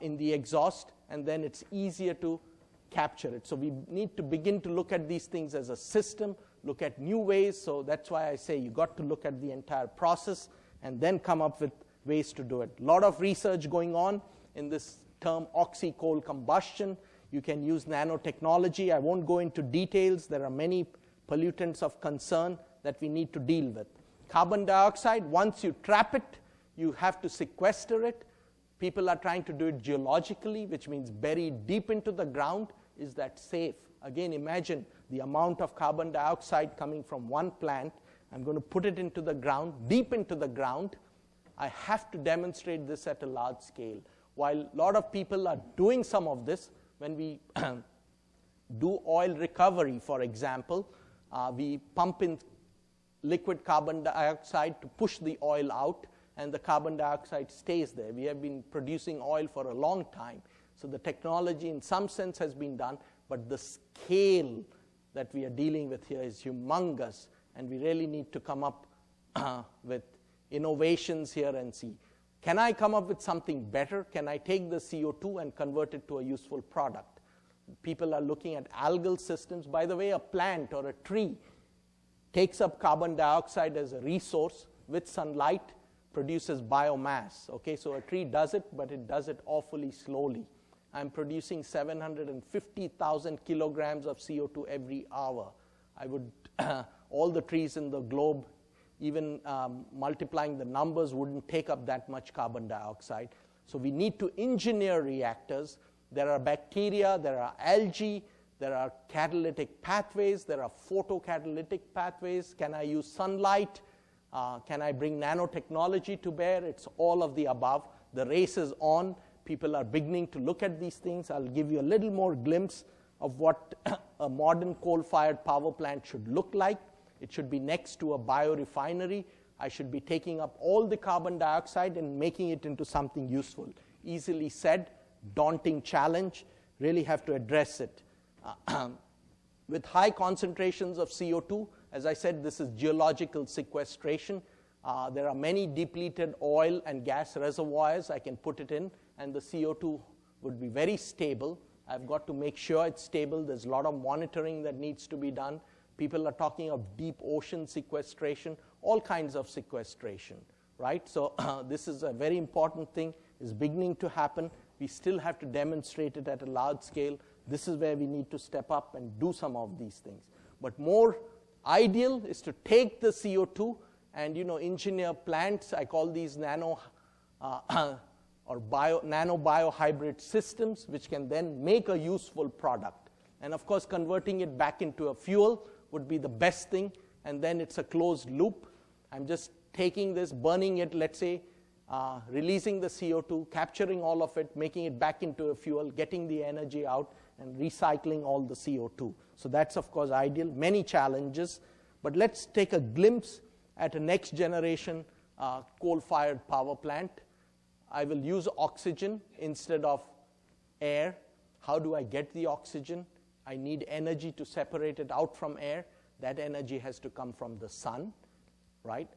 in the exhaust, and then it's easier to capture it. So we need to begin to look at these things as a system, look at new ways. So that's why I say you got to look at the entire process and then come up with ways to do it. A lot of research going on in this term oxy-coal combustion. You can use nanotechnology. I won't go into details. There are many pollutants of concern that we need to deal with. Carbon dioxide, once you trap it, you have to sequester it. People are trying to do it geologically, which means buried deep into the ground. Is that safe? Again, imagine the amount of carbon dioxide coming from one plant. I'm going to put it into the ground, deep into the ground. I have to demonstrate this at a large scale. While a lot of people are doing some of this, when we do oil recovery, for example, we pump in liquid carbon dioxide to push the oil out, and the carbon dioxide stays there. We have been producing oil for a long time. So the technology in some sense has been done, but the scale that we are dealing with here is humongous, and we really need to come up with innovations here and see, can I come up with something better? Can I take the CO2 and convert it to a useful product? People are looking at algal systems. By the way, a plant or a tree takes up carbon dioxide as a resource with sunlight, produces biomass. Okay, so a tree does it, but it does it awfully slowly. I'm producing 750,000 kilograms of CO2 every hour. I would, all the trees in the globe, even multiplying the numbers, wouldn't take up that much carbon dioxide. So we need to engineer reactors. There are bacteria, there are algae, there are catalytic pathways, there are photocatalytic pathways. Can I use sunlight? Can I bring nanotechnology to bear? It's all of the above. The race is on. People are beginning to look at these things. I'll give you a little more glimpse of what a modern coal-fired power plant should look like. It should be next to a biorefinery. I should be taking up all the carbon dioxide and making it into something useful. Easily said, daunting challenge. Really have to address it. With high concentrations of CO2, as I said, this is geological sequestration. There are many depleted oil and gas reservoirs I can put it in, and the CO2 would be very stable. I've got to make sure it's stable. There's a lot of monitoring that needs to be done. People are talking of deep ocean sequestration, all kinds of sequestration, right? So this is a very important thing. It's beginning to happen. We still have to demonstrate it at a large scale. This is where we need to step up and do some of these things. But more ideal is to take the CO2 and engineer plants. I call these nano bio-hybrid systems, which can then make a useful product. And of course, converting it back into a fuel would be the best thing, and then it's a closed loop. I'm just taking this, burning it, let's say, releasing the CO2, capturing all of it, making it back into a fuel, getting the energy out, and recycling all the CO2. So that's, of course, ideal. Many challenges. But let's take a glimpse at a next generation coal-fired power plant. I will use oxygen instead of air. How do I get the oxygen? I need energy to separate it out from air. That energy has to come from the sun, right?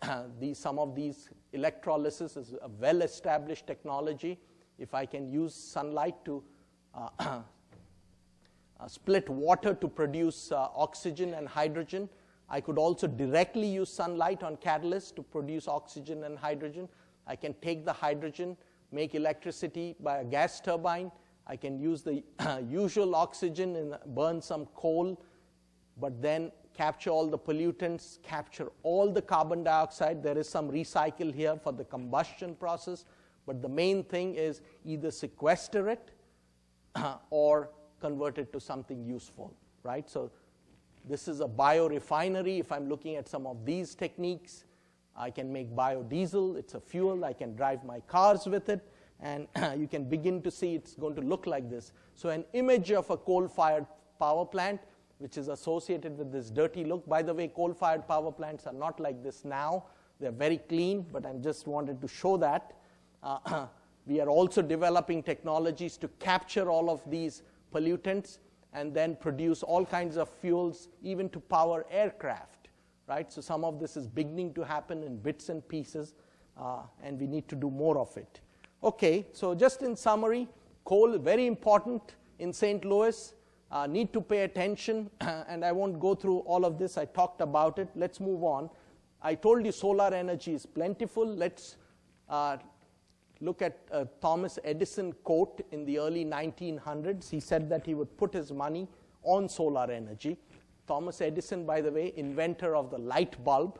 Some of these electrolysis is a well-established technology. If I can use sunlight to split water to produce oxygen and hydrogen, I could also directly use sunlight on catalysts to produce oxygen and hydrogen. I can take the hydrogen, make electricity by a gas turbine. I can use the usual oxygen and burn some coal, but then capture all the pollutants, capture all the carbon dioxide. There is some recycle here for the combustion process, but the main thing is either sequester it or convert it to something useful, right? So this is a biorefinery. If I'm looking at some of these techniques, I can make biodiesel. It's a fuel. I can drive my cars with it. And you can begin to see it's going to look like this. So an image of a coal-fired power plant, which is associated with this dirty look. By the way, coal-fired power plants are not like this now. They're very clean, but I just wanted to show that. We are also developing technologies to capture all of these pollutants and then produce all kinds of fuels, even to power aircraft, right? So some of this is beginning to happen in bits and pieces, and we need to do more of it. Okay, so just in summary, coal, very important in St. Louis, need to pay attention, and I won't go through all of this. I talked about it. Let's move on. I told you solar energy is plentiful. Let's look at Thomas Edison quote in the early 1900s. He said that he would put his money on solar energy. Thomas Edison, by the way, inventor of the light bulb,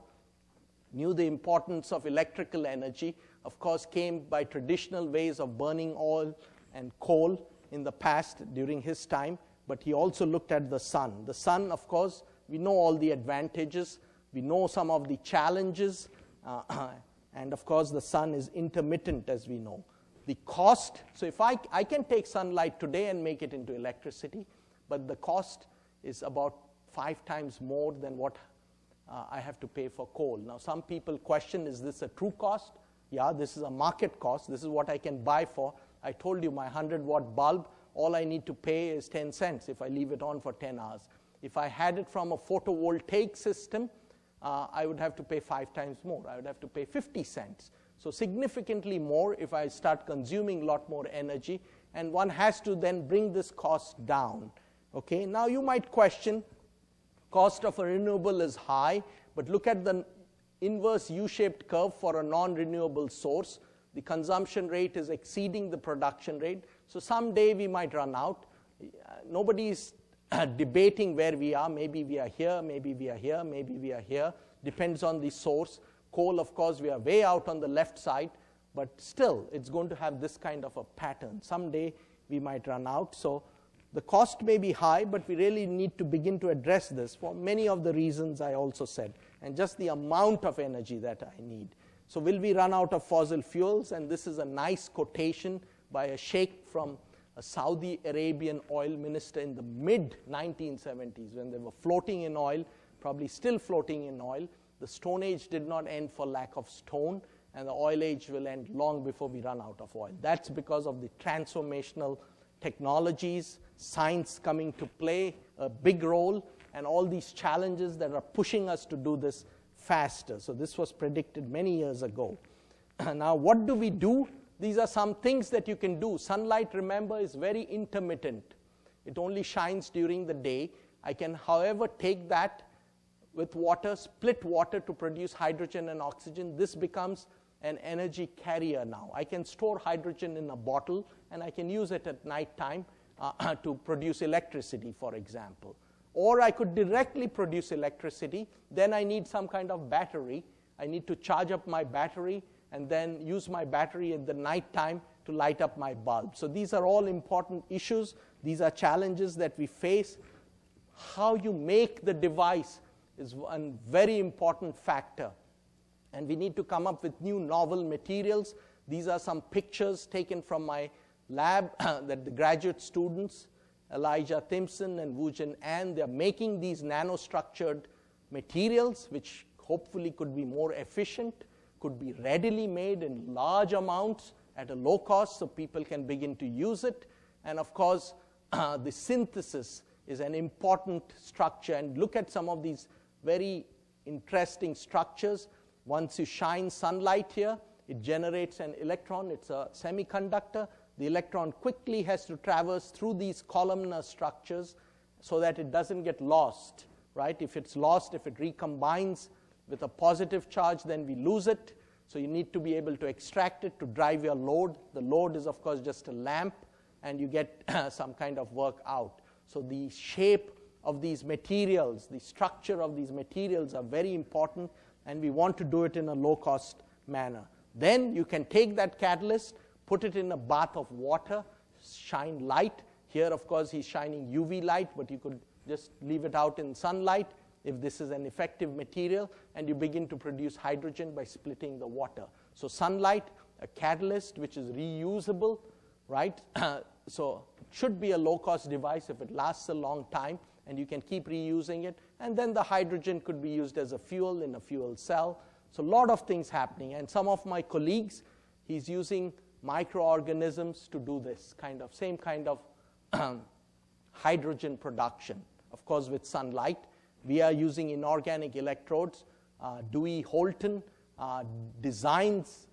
knew the importance of electrical energy. Of course, came by traditional ways of burning oil and coal in the past during his time, but he also looked at the sun. The sun, of course, we know all the advantages. We know some of the challenges. And of course, the sun is intermittent, as we know. The cost, so if I can take sunlight today and make it into electricity, but the cost is about 5 times more than what I have to pay for coal. Now, some people question, is this a true cost? Yeah, this is a market cost. This is what I can buy for. I told you my 100-watt bulb, all I need to pay is 10 cents if I leave it on for 10 hours. If I had it from a photovoltaic system, I would have to pay 5 times more. I would have to pay 50 cents. So significantly more if I start consuming a lot more energy, and one has to then bring this cost down. Okay, now you might question, cost of a renewable is high, but look at the inverse U-shaped curve for a non-renewable source. The consumption rate is exceeding the production rate. So someday we might run out. Nobody is debating where we are. Maybe we are here, maybe we are here, maybe we are here. Depends on the source. Coal, of course, we are way out on the left side, but still it's going to have this kind of a pattern. Someday we might run out. So the cost may be high, but we really need to begin to address this for many of the reasons I also said, and just the amount of energy that I need. So will we run out of fossil fuels? And this is a nice quotation by a sheikh from a Saudi Arabian oil minister in the mid-1970s, when they were floating in oil, probably still floating in oil. The Stone Age did not end for lack of stone, and the oil age will end long before we run out of oil. That's because of the transformational technologies, science coming to play a big role, and all these challenges that are pushing us to do this faster. So this was predicted many years ago. Now, what do we do? These are some things that you can do. Sunlight, remember, is very intermittent. It only shines during the day. I can, however, take that with water, split water to produce hydrogen and oxygen. This becomes an energy carrier now. I can store hydrogen in a bottle, and I can use it at night time to produce electricity, for example. Or I could directly produce electricity. Then I need some kind of battery. I need to charge up my battery and then use my battery at the night time to light up my bulb. So these are all important issues. These are challenges that we face. How you make the device is one very important factor. And we need to come up with new novel materials. These are some pictures taken from my lab that the graduate students, Elijah Timpson and Woo-Jin An, they're making these nanostructured materials, which hopefully could be more efficient, could be readily made in large amounts at a low cost so people can begin to use it. And of course, the synthesis is an important structure. And look at some of these very interesting structures. Once you shine sunlight here, it generates an electron. It's a semiconductor. The electron quickly has to traverse through these columnar structures so that it doesn't get lost, right? If it's lost, if it recombines with a positive charge, then we lose it. So you need to be able to extract it to drive your load. The load is, of course, just a lamp, and you get some kind of work out. So the shape of these materials, the structure of these materials are very important, and we want to do it in a low-cost manner. Then you can take that catalyst, put it in a bath of water, shine light. Here, of course, he's shining UV light, but you could just leave it out in sunlight if this is an effective material, and you begin to produce hydrogen by splitting the water. So sunlight, a catalyst which is reusable, right? So it should be a low-cost device if it lasts a long time, and you can keep reusing it. And then the hydrogen could be used as a fuel in a fuel cell. So a lot of things happening. And some of my colleagues, he's using microorganisms to do this kind of, same kind of hydrogen production, of course, with sunlight. We are using inorganic electrodes. Dewey Holton designs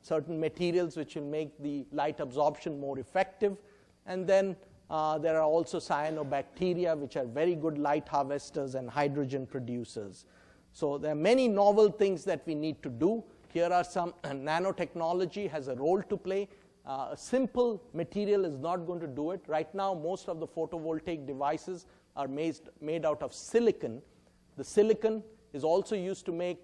certain materials which will make the light absorption more effective. And then there are also cyanobacteria, which are very good light harvesters and hydrogen producers. So there are many novel things that we need to do. Here are some nanotechnology has a role to play. A simple material is not going to do it. Right now, most of the photovoltaic devices are made out of silicon. The silicon is also used to make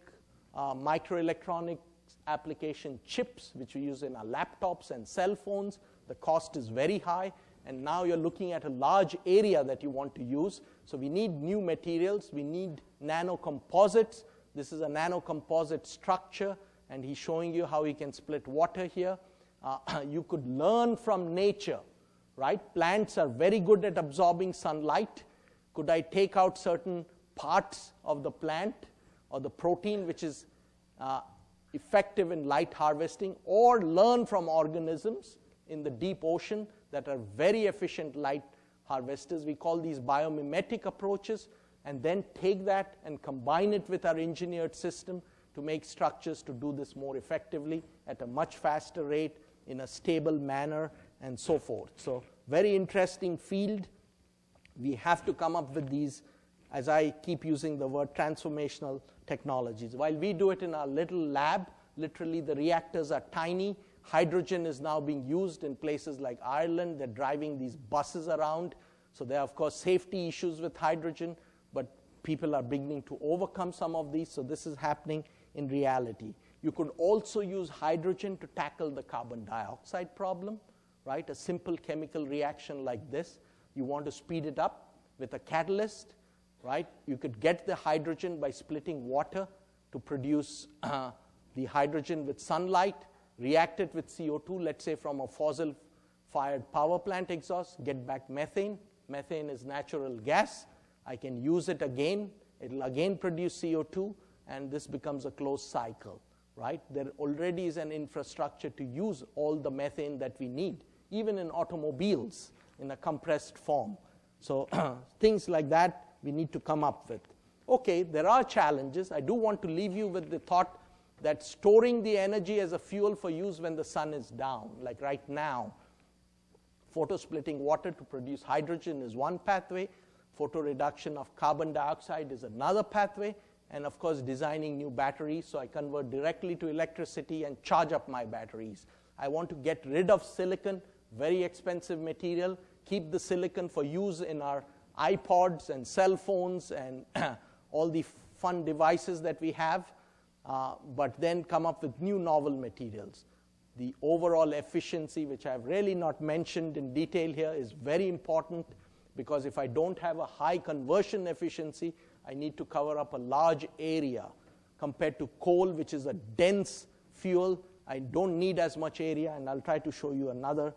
microelectronics application chips, which we use in our laptops and cell phones. The cost is very high, and now you're looking at a large area that you want to use. So we need new materials. We need nanocomposites. This is a nanocomposite structure, and he's showing you how he can split water here. You could learn from nature, right? Plants are very good at absorbing sunlight. Could I take out certain parts of the plant or the protein which is effective in light harvesting, or learn from organisms in the deep ocean that are very efficient light harvesters? We call these biomimetic approaches, and then take that and combine it with our engineered system to make structures to do this more effectively at a much faster rate in a stable manner and so forth. So very interesting field. We have to come up with these, as I keep using the word, transformational technologies. While we do it in our little lab, literally the reactors are tiny. Hydrogen is now being used in places like Ireland. They're driving these buses around. So there are, of course, safety issues with hydrogen, but people are beginning to overcome some of these. So this is happening in reality. You could also use hydrogen to tackle the carbon dioxide problem, right? A simple chemical reaction like this. You want to speed it up with a catalyst, right? You could get the hydrogen by splitting water to produce the hydrogen with sunlight, react it with CO2, let's say from a fossil-fired power plant exhaust, get back methane. Methane is natural gas. I can use it again. It'll again produce CO2, and this becomes a closed cycle, right? There already is an infrastructure to use all the methane that we need, even in automobiles in a compressed form. So things like that we need to come up with. Okay, there are challenges. I do want to leave you with the thought that storing the energy as a fuel for use when the sun is down, like right now, photosplitting water to produce hydrogen is one pathway, photoreduction of carbon dioxide is another pathway, and of course designing new batteries so I convert directly to electricity and charge up my batteries. I want to get rid of silicon, very expensive material, keep the silicon for use in our iPods and cell phones and all the fun devices that we have, but then come up with new novel materials. The overall efficiency, which I've really not mentioned in detail here, is very important, because if I don't have a high conversion efficiency, I need to cover up a large area. Compared to coal, which is a dense fuel, I don't need as much area, and I'll try to show you another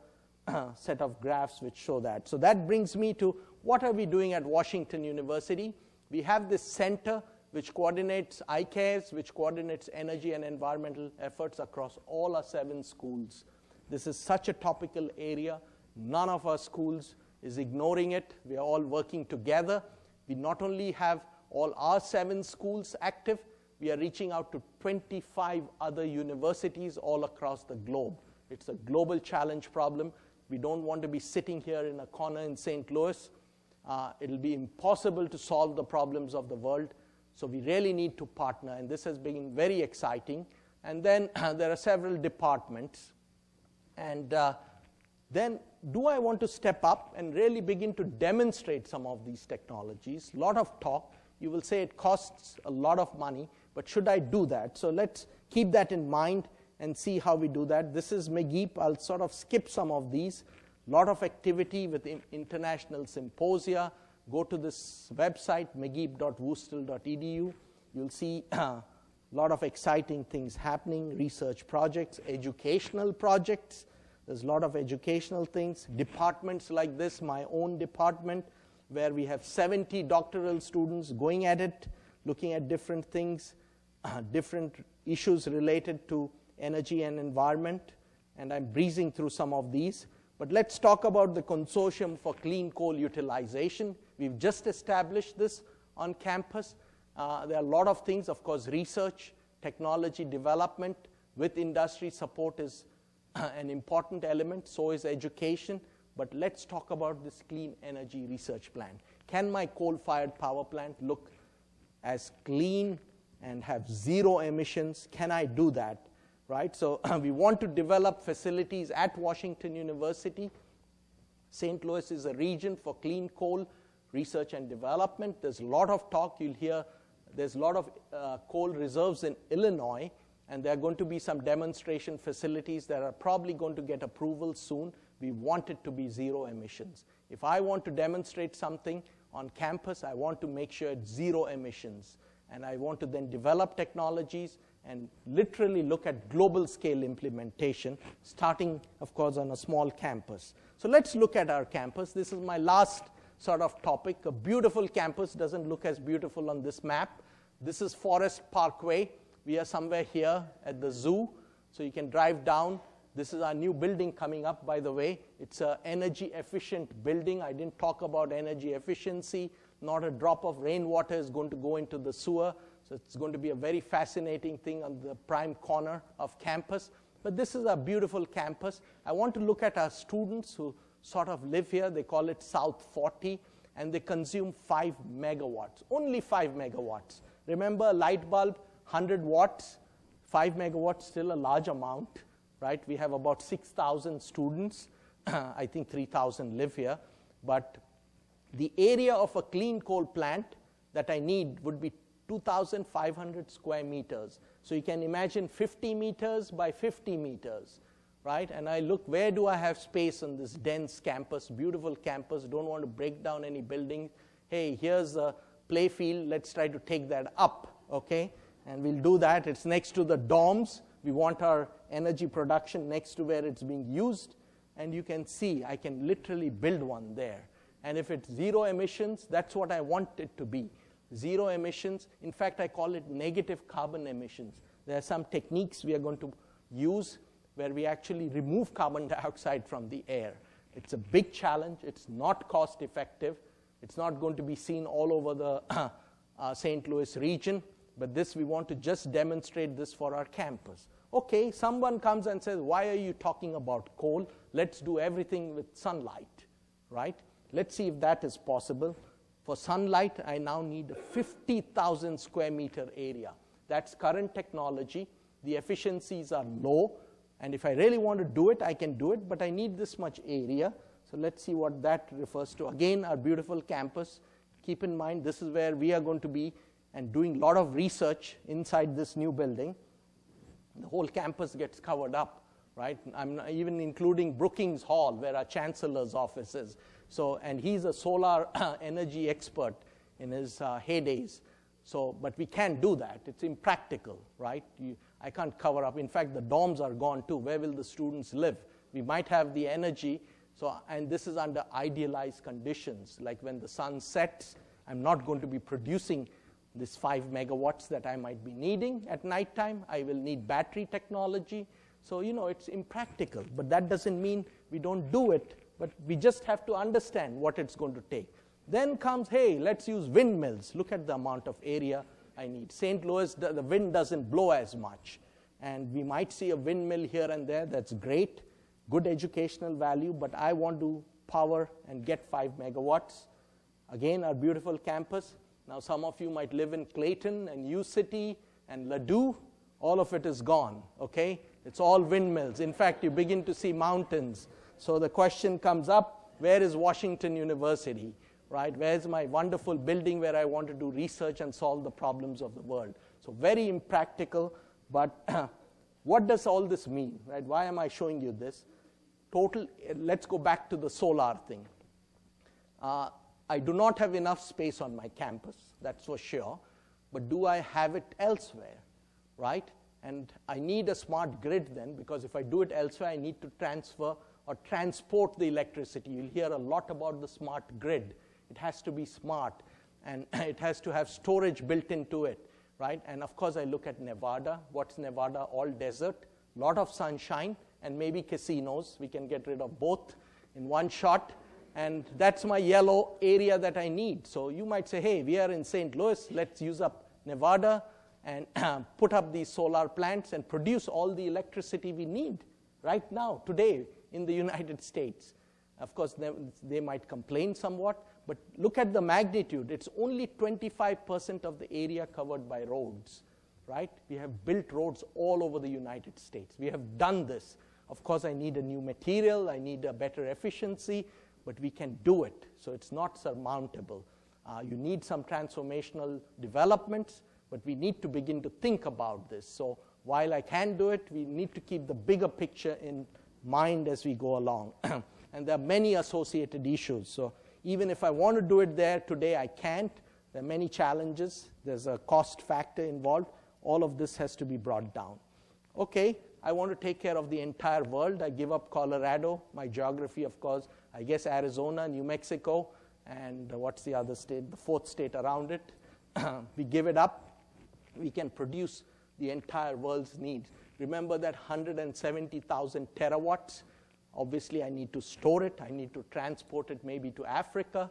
set of graphs which show that. So that brings me to what are we doing at Washington University. We have this center which coordinates ICARES, which coordinates energy and environmental efforts across all our 7 schools. This is such a topical area. None of our schools is ignoring it. We are all working together. We not only have all our 7 schools active, we are reaching out to 25 other universities all across the globe. It's a global challenge problem. We don't want to be sitting here in a corner in St. Louis. It'll be impossible to solve the problems of the world. So we really need to partner, and this has been very exciting. And then there are several departments. And then do I want to step up and really begin to demonstrate some of these technologies? A lot of talk. You will say it costs a lot of money, but should I do that? So let's keep that in mind and see how we do that. This is McGeep. I'll sort of skip some of these. A lot of activity with international symposia. Go to this website, mcgeep.woostel.edu. You'll see a lot of exciting things happening, research projects, educational projects. There's a lot of educational things. Departments like this, my own department, where we have 70 doctoral students going at it, looking at different things, different issues related to energy and environment. And I'm breezing through some of these. But let's talk about the Consortium for Clean Coal Utilization. We've just established this on campus. There are a lot of things, of course, research, technology development with industry support is an important element, so is education. But let's talk about this clean energy research plan. Can my coal-fired power plant look as clean and have zero emissions. Can I do that? Right? So we want to develop facilities at Washington University. St. Louis is a region for clean coal research and development. There's a lot of talk. You'll hear there's a lot of coal reserves in Illinois, and there are going to be some demonstration facilities that are probably going to get approval soon. We want it to be zero emissions. If I want to demonstrate something on campus, I want to make sure it's zero emissions. And I want to then develop technologies and literally look at global scale implementation, starting, of course, on a small campus. So let's look at our campus. This is my last sort of topic. A beautiful campus doesn't look as beautiful on this map. This is Forest Parkway. We are somewhere here at the zoo, so you can drive down. This is our new building coming up, by the way. It's an energy efficient building. I didn't talk about energy efficiency. Not a drop of rainwater is going to go into the sewer. So it's going to be a very fascinating thing on the prime corner of campus. But this is a beautiful campus. I want to look at our students who sort of live here. They call it South 40, and they consume 5 megawatts, only 5 megawatts. Remember, a light bulb, 100 watts, 5 megawatts, still a large amount, right? We have about 6,000 students. I think 3,000 live here. But the area of a clean coal plant that I need would be 2,500 square meters. So you can imagine 50 meters by 50 meters, right? And I look, where do I have space on this dense campus, beautiful campus, don't want to break down any buildings. Hey, here's a play field, let's try to take that up, okay? And we'll do that. It's next to the dorms. We want our energy production next to where it's being used. And you can see, I can literally build one there. And if it's zero emissions, that's what I want it to be. Zero emissions. In fact, I call it negative carbon emissions. There are some techniques we are going to use where we actually remove carbon dioxide from the air. It's a big challenge. It's not cost effective. It's not going to be seen all over the St. Louis region. But this, we want to just demonstrate this for our campus. Okay, someone comes and says, why are you talking about coal? Let's do everything with sunlight, right? Let's see if that is possible. For sunlight, I now need a 50,000 square meter area. That's current technology. The efficiencies are low. And if I really want to do it, I can do it. But I need this much area. So let's see what that refers to. Again, our beautiful campus. Keep in mind, this is where we are going to be and doing a lot of research inside this new building. The whole campus gets covered up, right? I'm even including Brookings Hall, where our chancellor's office is. So, and he's a solar energy expert in his heydays. So, but we can't do that. It's impractical, right? I can't cover up. In fact, the dorms are gone too. Where will the students live? We might have the energy. So, and this is under idealized conditions. Like when the sun sets, I'm not going to be producing this 5 megawatts that I might be needing at nighttime. I will need battery technology. So, you know, it's impractical. But that doesn't mean we don't do it. But we just have to understand what it's going to take. Then comes, hey, let's use windmills. Look at the amount of area I need. St. Louis, the wind doesn't blow as much. And we might see a windmill here and there. That's great. Good educational value. But I want to power and get 5 megawatts. Again, our beautiful campus. Now, some of you might live in Clayton and U City and Ladue. All of it is gone, okay? It's all windmills. In fact, you begin to see mountains. So the question comes up, where is Washington University, right? Where's my wonderful building where I want to do research and solve the problems of the world? So very impractical, but what does all this mean, right? Why am I showing you this? Let's go back to the solar thing. I do not have enough space on my campus, that's for sure, but do I have it elsewhere, right? And I need a smart grid then, because if I do it elsewhere, I need to transfer or transport the electricity. You'll hear a lot about the smart grid. It has to be smart, and it has to have storage built into it, right? And of course, I look at Nevada. What's Nevada? All desert, a lot of sunshine, and maybe casinos. We can get rid of both in one shot. And that's my yellow area that I need. So you might say, hey, we are in St. Louis. Let's use up Nevada and put up these solar plants and produce all the electricity we need right now, today, in the United States. Of course, they might complain somewhat, but look at the magnitude. It's only 25% of the area covered by roads, right? We have built roads all over the United States. We have done this. Of course, I need a new material, I need a better efficiency, but we can do it. So it's not surmountable. You need some transformational developments, but we need to begin to think about this. So while I can do it, we need to keep the bigger picture in mind as we go along. And there are many associated issues. So even if I want to do it there today, I can't. There are many challenges. There's a cost factor involved. All of this has to be brought down. Okay, I want to take care of the entire world. I give up Colorado, my geography, of course. I guess Arizona, New Mexico, and what's the other state, the fourth state around it. We give it up. We can produce the entire world's needs. Remember that 170,000 terawatts? Obviously, I need to store it. I need to transport it maybe to Africa.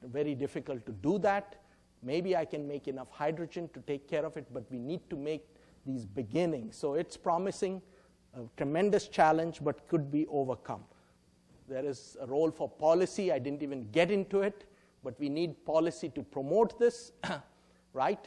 Very difficult to do that. Maybe I can make enough hydrogen to take care of it, but we need to make these beginnings. So it's promising, a tremendous challenge, but could be overcome. There is a role for policy. I didn't even get into it, but we need policy to promote this, right?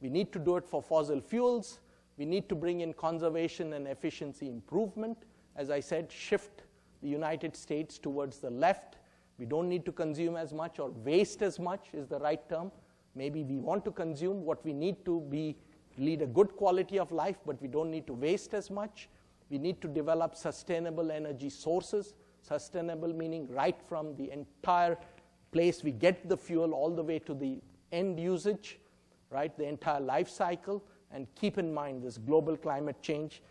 We need to do it for fossil fuels. We need to bring in conservation and efficiency improvement. As I said, shift the United States towards the left. We don't need to consume as much or waste as much is the right term. Maybe we want to consume. What we need to lead a good quality of life, but we don't need to waste as much. We need to develop sustainable energy sources. Sustainable meaning right from the entire place we get the fuel all the way to the end usage, right, the entire life cycle. And keep in mind this global climate change.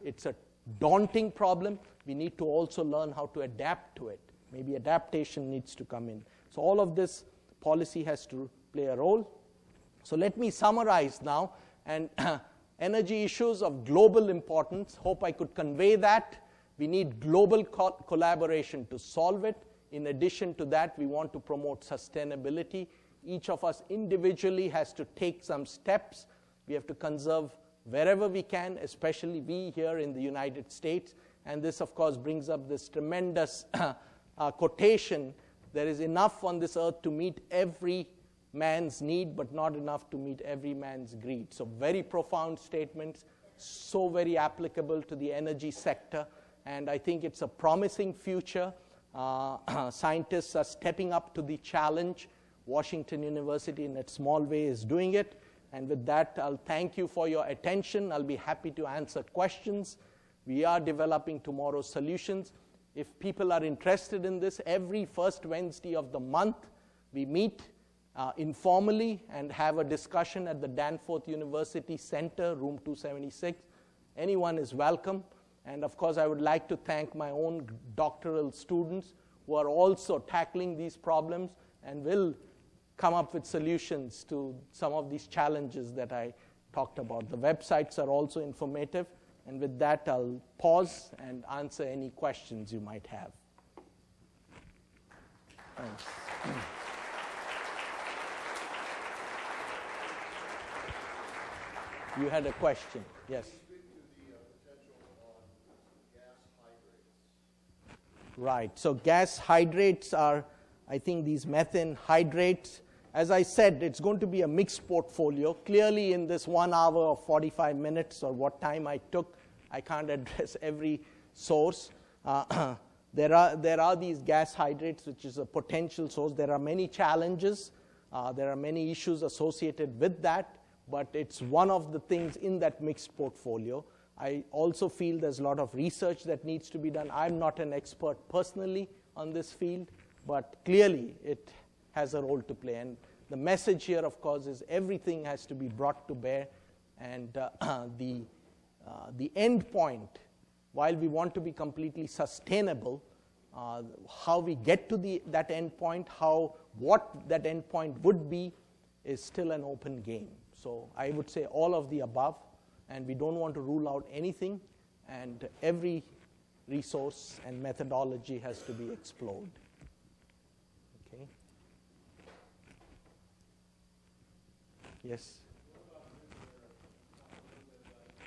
It's a daunting problem. We need to also learn how to adapt to it. Maybe adaptation needs to come in. So all of this policy has to play a role. So let me summarize now. And energy issues of global importance. Hope I could convey that. We need global collaboration to solve it. In addition to that, we want to promote sustainability. Each of us individually has to take some steps. We have to conserve wherever we can, especially we here in the United States. And this, of course, brings up this tremendous quotation. There is enough on this earth to meet every man's need, but not enough to meet every man's greed. So very profound statements, so very applicable to the energy sector. And I think it's a promising future. Scientists are stepping up to the challenge. Washington University, in its small way, is doing it. And with that, I'll thank you for your attention. I'll be happy to answer questions. We are developing tomorrow's solutions. If people are interested in this, every first Wednesday of the month, we meet informally and have a discussion at the Danforth University Center, room 276. Anyone is welcome. And of course, I would like to thank my own doctoral students who are also tackling these problems and will come up with solutions to some of these challenges that I talked about. The websites are also informative. And with that, I'll pause and answer any questions you might have. Thanks. You had a question. Yes. Right. So gas hydrates are, I think, these methane hydrates. As I said, it's going to be a mixed portfolio. Clearly, in this 1 hour or 45 minutes or what time I took, I can't address every source. There are these gas hydrates, which is a potential source. There are many challenges. There are many issues associated with that, but it's one of the things in that mixed portfolio. I also feel there's a lot of research that needs to be done. I'm not an expert personally on this field, but clearly it has a role to play. And the message here, of course, is everything has to be brought to bear. And the end point, while we want to be completely sustainable, how we get to that end point, what that end point would be, is still an open game. So I would say all of the above. And we don't want to rule out anything, and every resource and methodology has to be explored. Okay. Yes.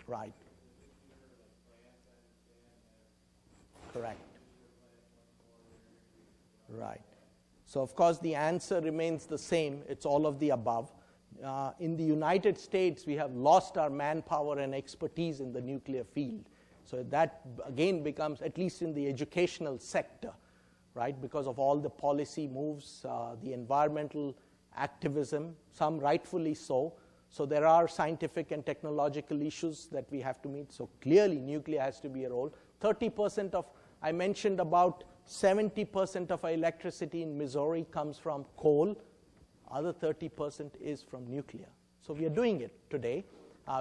Right. Correct. Right. So of course the answer remains the same. It's all of the above. in the United States, we have lost our manpower and expertise in the nuclear field. So that, again, becomes, at least in the educational sector, right, because of all the policy moves, the environmental activism, some rightfully so. So there are scientific and technological issues that we have to meet. So clearly, nuclear has to be a role. 30% of, I mentioned about 70% of our electricity in Missouri comes from coal. Other 30% is from nuclear. So we are doing it today.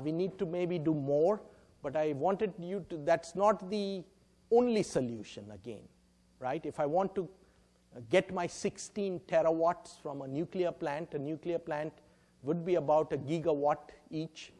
We need to maybe do more, but I wanted you to, that's not the only solution again, right? If I want to get my 16 terawatts from a nuclear plant would be about a gigawatt each.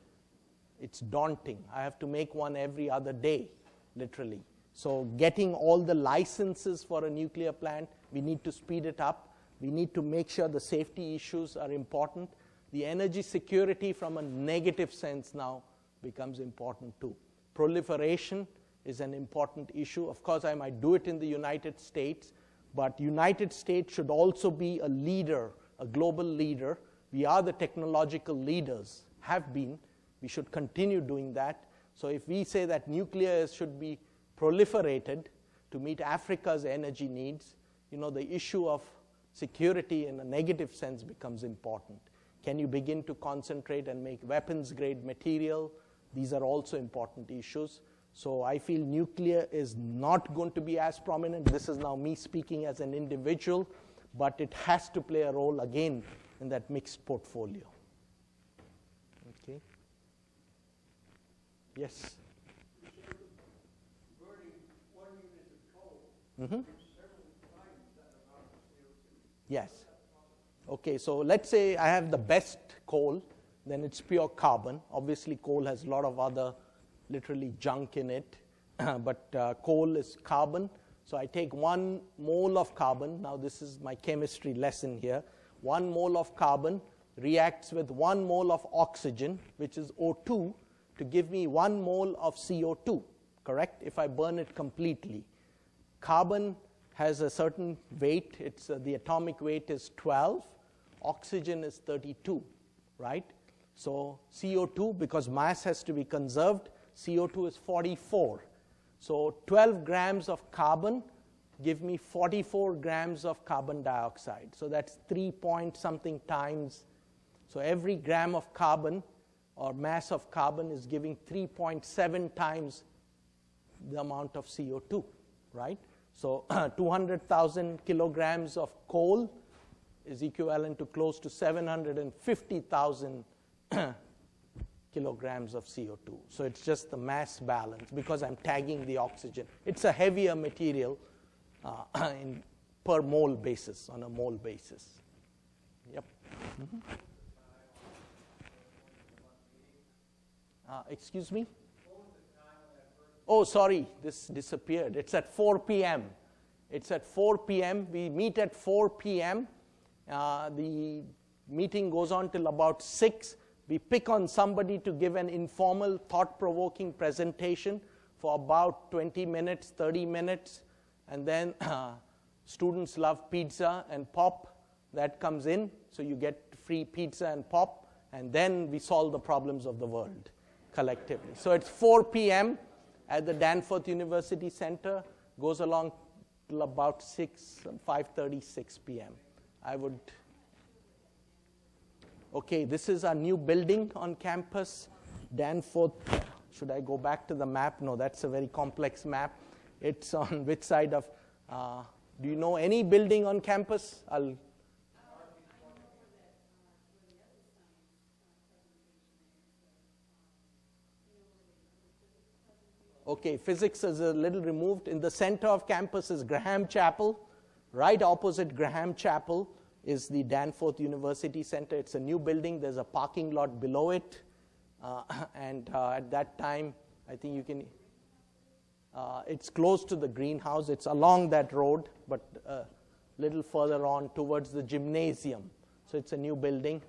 It's daunting. I have to make one every other day, literally. So getting all the licenses for a nuclear plant, we need to speed it up. We need to make sure the safety issues are important. The energy security from a negative sense now becomes important too. Proliferation is an important issue. Of course, I might do it in the United States, but United States should also be a leader, a global leader. We are the technological leaders, have been. We should continue doing that. So if we say that nuclear should be proliferated to meet Africa's energy needs, the issue of security in a negative sense becomes important. Can you begin to concentrate and make weapons-grade material? These are also important issues. So I feel nuclear is not going to be as prominent. This is now me speaking as an individual, but it has to play a role again in that mixed portfolio. Okay. Yes. Burning 1 unit of coal Mm-hmm. several times that amount of CO2. Yes. Okay, so let's say I have the best coal, then it's pure carbon. Obviously, coal has a lot of other literally junk in it, but coal is carbon. So I take 1 mole of carbon. Now this is my chemistry lesson here. 1 mole of carbon reacts with 1 mole of oxygen, which is O2, to give me 1 mole of CO2, correct? If I burn it completely. Carbon has a certain weight. It's the atomic weight is 12. Oxygen is 32, right? So CO2, because mass has to be conserved, CO2 is 44. So 12 grams of carbon give me 44 grams of carbon dioxide. So that's 3 point something times. So every gram of carbon or mass of carbon is giving 3.7 times the amount of CO2, right? So 200,000 kilograms of coal is equivalent to close to 750,000 kilograms of CO2. So it's just the mass balance because I'm tagging the oxygen. It's a heavier material in per mole basis, on a mole basis. Yep. Mm-hmm. Excuse me? Oh, sorry, this disappeared. It's at 4 p.m. It's at 4 p.m. We meet at 4 p.m. The meeting goes on till about 6. We pick on somebody to give an informal, thought-provoking presentation for about 20 minutes, 30 minutes. And then students love pizza and pop. That comes in, so you get free pizza and pop. And then we solve the problems of the world collectively. So it's 4 p.m. at the Danforth University Center. Goes along till about 5:30, 6 p.m. Okay, this is our new building on campus, Danforth. Should I go back to the map? No, that's a very complex map. It's on which side of, do you know any building on campus? Okay, physics is a little removed. In the center of campus is Graham Chapel. Right opposite Graham Chapel is the Danforth University Center. It's a new building. There's a parking lot below it. At that time, I think you can, it's close to the greenhouse. It's along that road, but a little further on towards the gymnasium. So it's a new building.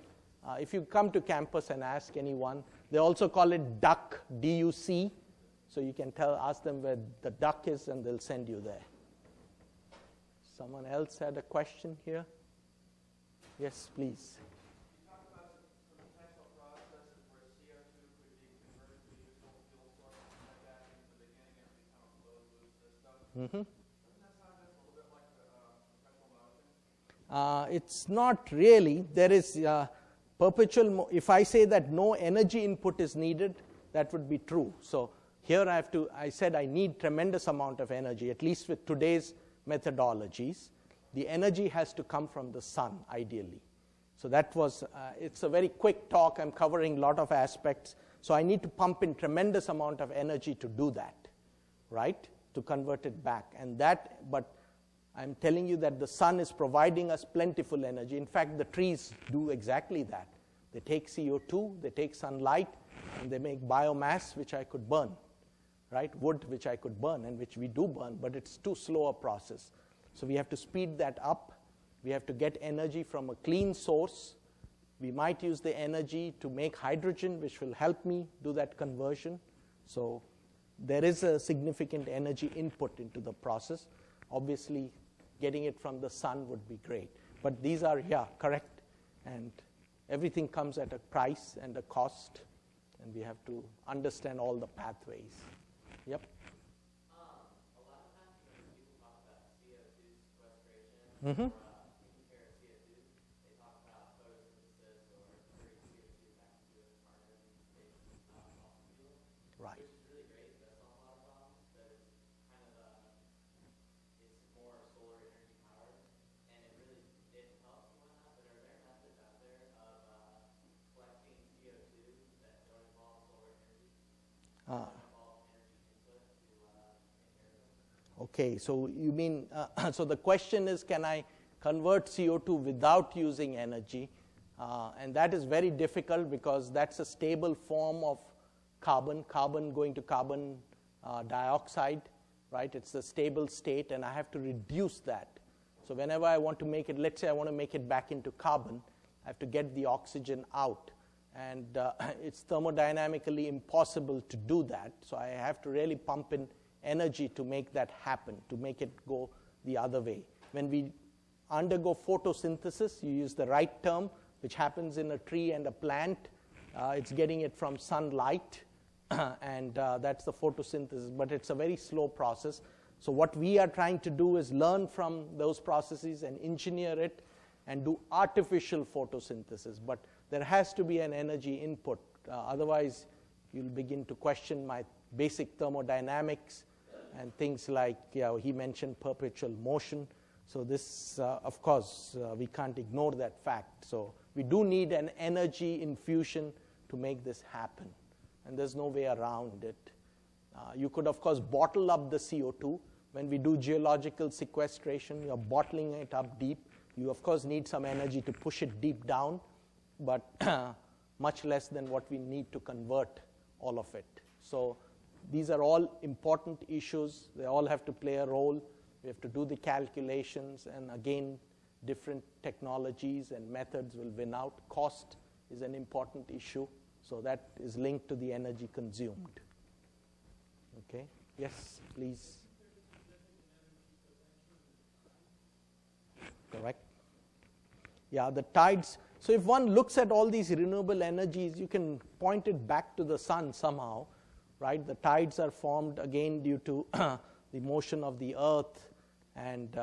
If you come to campus and ask anyone, they also call it DUC, D-U-C. So you can ask them where the duck is, and they'll send you there. Someone else had a question here? Yes, please. You talk about the It's not really. There is perpetual, if I say that no energy input is needed, that would be true. So here I said I need tremendous amount of energy, at least with today's methodologies. The energy has to come from the sun, ideally. So that was, it's a very quick talk. I'm covering a lot of aspects. So I need to pump in tremendous amount of energy to do that, right? To convert it back. And that, but I'm telling you that the sun is providing us plentiful energy. In fact, the trees do exactly that. They take CO2, they take sunlight, and they make biomass, which I could burn, right? Wood, which I could burn, and which we do burn, but it's too slow a process. So we have to speed that up. We have to get energy from a clean source. We might use the energy to make hydrogen, which will help me do that conversion. So there is a significant energy input into the process. Obviously, getting it from the sun would be great. But these are, yeah, correct. And everything comes at a price and a cost. And we have to understand all the pathways. Yep. A lot of times when people talk about CO2 sequestration, Mm-hmm. compare CO2, they talk about photosynthesis or converting CO2 back into a carbon-based fossil fuel, Right. which is really great. That's solves a lot of problems, but it's kind of it's more solar energy powered, and it really helps and whatnot. But are there methods out there of collecting CO2 that don't involve solar energy? Okay, so you mean, so the question is, can I convert CO2 without using energy? And that is very difficult because that's a stable form of carbon going to carbon dioxide, right? It's a stable state, and I have to reduce that. So whenever I want to make it, let's say I want to make it back into carbon, I have to get the oxygen out. And it's thermodynamically impossible to do that. So I have to really pump in energy to make that happen, to make it go the other way. When we undergo photosynthesis, you use the right term, which happens in a tree and a plant. It's getting it from sunlight, and that's the photosynthesis. But it's a very slow process. So what we are trying to do is learn from those processes and engineer it and do artificial photosynthesis. But there has to be an energy input. Otherwise, you'll begin to question my basic thermodynamics and things like, he mentioned perpetual motion. So this, of course, we can't ignore that fact. So we do need an energy infusion to make this happen. And there's no way around it. You could, of course, bottle up the CO2. When we do geological sequestration, you're bottling it up deep. You, of course, need some energy to push it deep down, but much less than what we need to convert all of it. So these are all important issues. They all have to play a role. We have to do the calculations, and again, different technologies and methods will win out. Cost is an important issue, so that is linked to the energy consumed. Okay, yes, please. Correct. Yeah, the tides. So if one looks at all these renewable energies, you can point it back to the sun somehow, right? The tides are formed again due to the motion of the earth and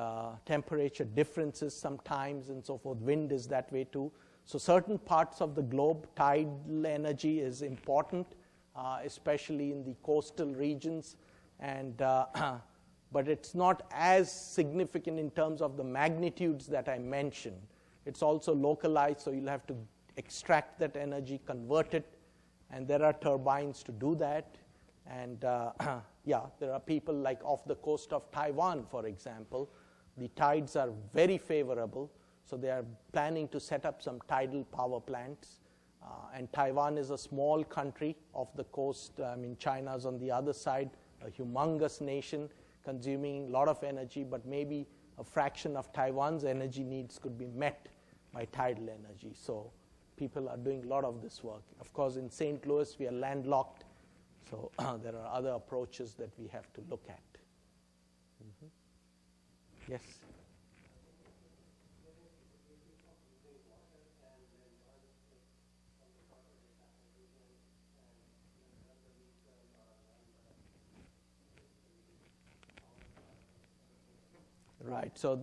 temperature differences sometimes and so forth. Wind is that way too. So certain parts of the globe, tidal energy is important, especially in the coastal regions. And but it's not as significant in terms of the magnitudes that I mentioned. It's also localized, so you'll have to extract that energy, convert it, and there are turbines to do that. And there are people like off the coast of Taiwan, for example. The tides are very favorable, so they are planning to set up some tidal power plants. And Taiwan is a small country off the coast. I mean, China's on the other side, a humongous nation consuming a lot of energy, but maybe a fraction of Taiwan's energy needs could be met by tidal energy. So people are doing a lot of this work. Of course, in St. Louis, we are landlocked, so there are other approaches that we have to look at. Mm-hmm. Yes? Right. So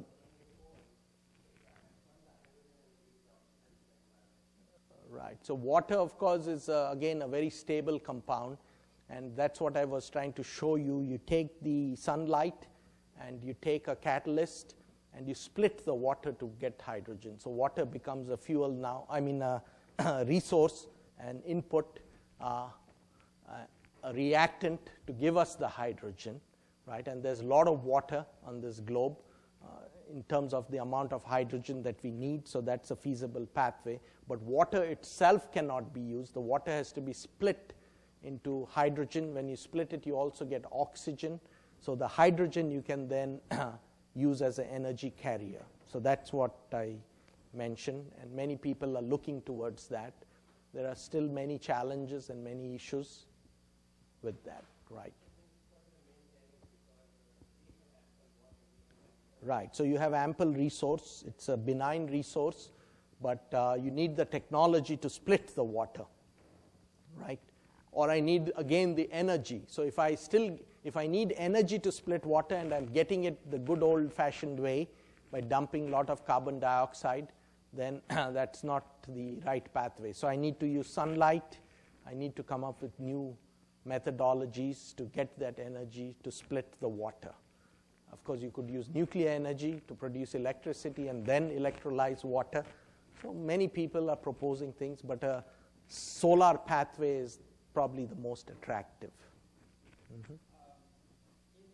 right. So water, of course, is again a very stable compound, and that's what I was trying to show you. You take the sunlight and you take a catalyst and you split the water to get hydrogen. So water becomes a fuel now, a resource, an input, a reactant to give us the hydrogen, right? And there's a lot of water on this globe in terms of the amount of hydrogen that we need, so that's a feasible pathway. But water itself cannot be used. The water has to be split into hydrogen. When you split it, you also get oxygen. So the hydrogen you can then use as an energy carrier. So that's what I mentioned, and many people are looking towards that. There are still many challenges and many issues with that, right? Right, so you have ample resource. It's a benign resource, but you need the technology to split the water, right? Or I need, again, the energy. So if I need energy to split water and I'm getting it the good old-fashioned way by dumping a lot of carbon dioxide, then that's not the right pathway. So I need to use sunlight. I need to come up with new methodologies to get that energy to split the water. Of course, you could use nuclear energy to produce electricity and then electrolyze water. So many people are proposing things, but a solar pathway is probably the most attractive. Mm-hmm. In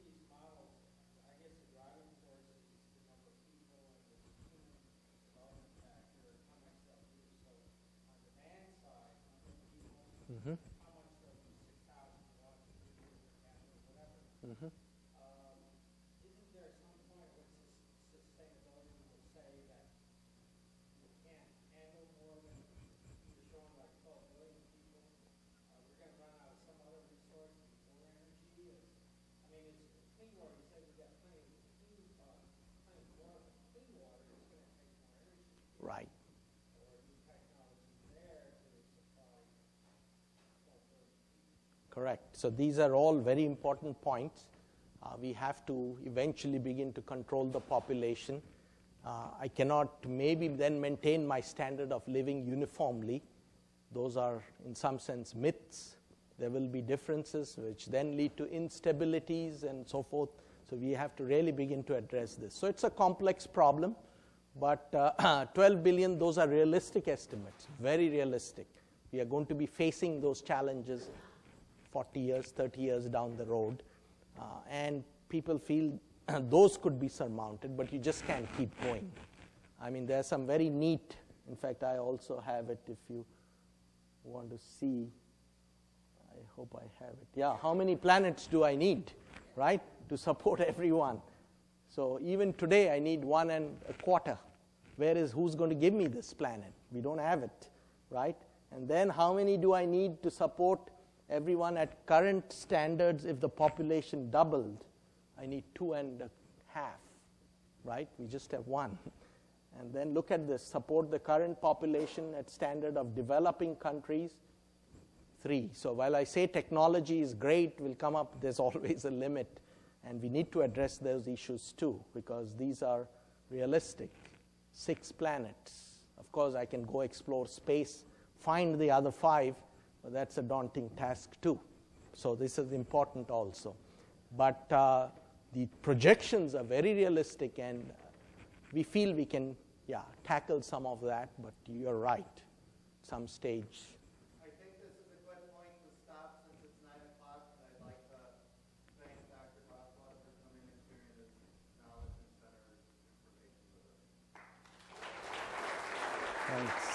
these models, I guess the driving force is the number of people and the human development factor, how much they'll do. So on demand side, number of people, Mm-hmm. how much they'll do, 6,000 watts, 3 years per capita, whatever. Mm-hmm. Isn't there some point when sustainability will say that you can't handle more than you're showing like 12 billion people? We're going to run out of some other resource before energy. It's clean water. You say we've got plenty of clean water. Clean water is going to take more energy. Right. Or new technology there to supply 12 billion people. Correct. So these are all very important points. We have to eventually begin to control the population. I cannot maybe then maintain my standard of living uniformly. Those are, in some sense, myths. There will be differences which then lead to instabilities and so forth. So we have to really begin to address this. So it's a complex problem, but 12 billion, those are realistic estimates, very realistic. We are going to be facing those challenges 40 years, 30 years down the road. And people feel those could be surmounted, but you just can't keep going. There's some very neat, in fact, I also have it if you want to see. I hope I have it. Yeah, how many planets do I need, right, to support everyone? So even today, I need 1.25. Who's going to give me this planet? We don't have it, right? And then how many do I need to support everyone at current standards? If the population doubled, I need 2.5, right? We just have 1. And then look at this, support the current population at standard of developing countries, 3. So while I say technology is great, will come up, there's always a limit. And we need to address those issues too, because these are realistic. 6 planets. Of course, I can go explore space, find the other 5, but that's a daunting task too. So this is important also. But the projections are very realistic, and we feel we can tackle some of that, but you're right, some stage. I think this is a good point to stop since it's 9 o'clock, and I'd like to thank Dr. Biswas for coming and sharing his knowledge and center information with us. Thanks.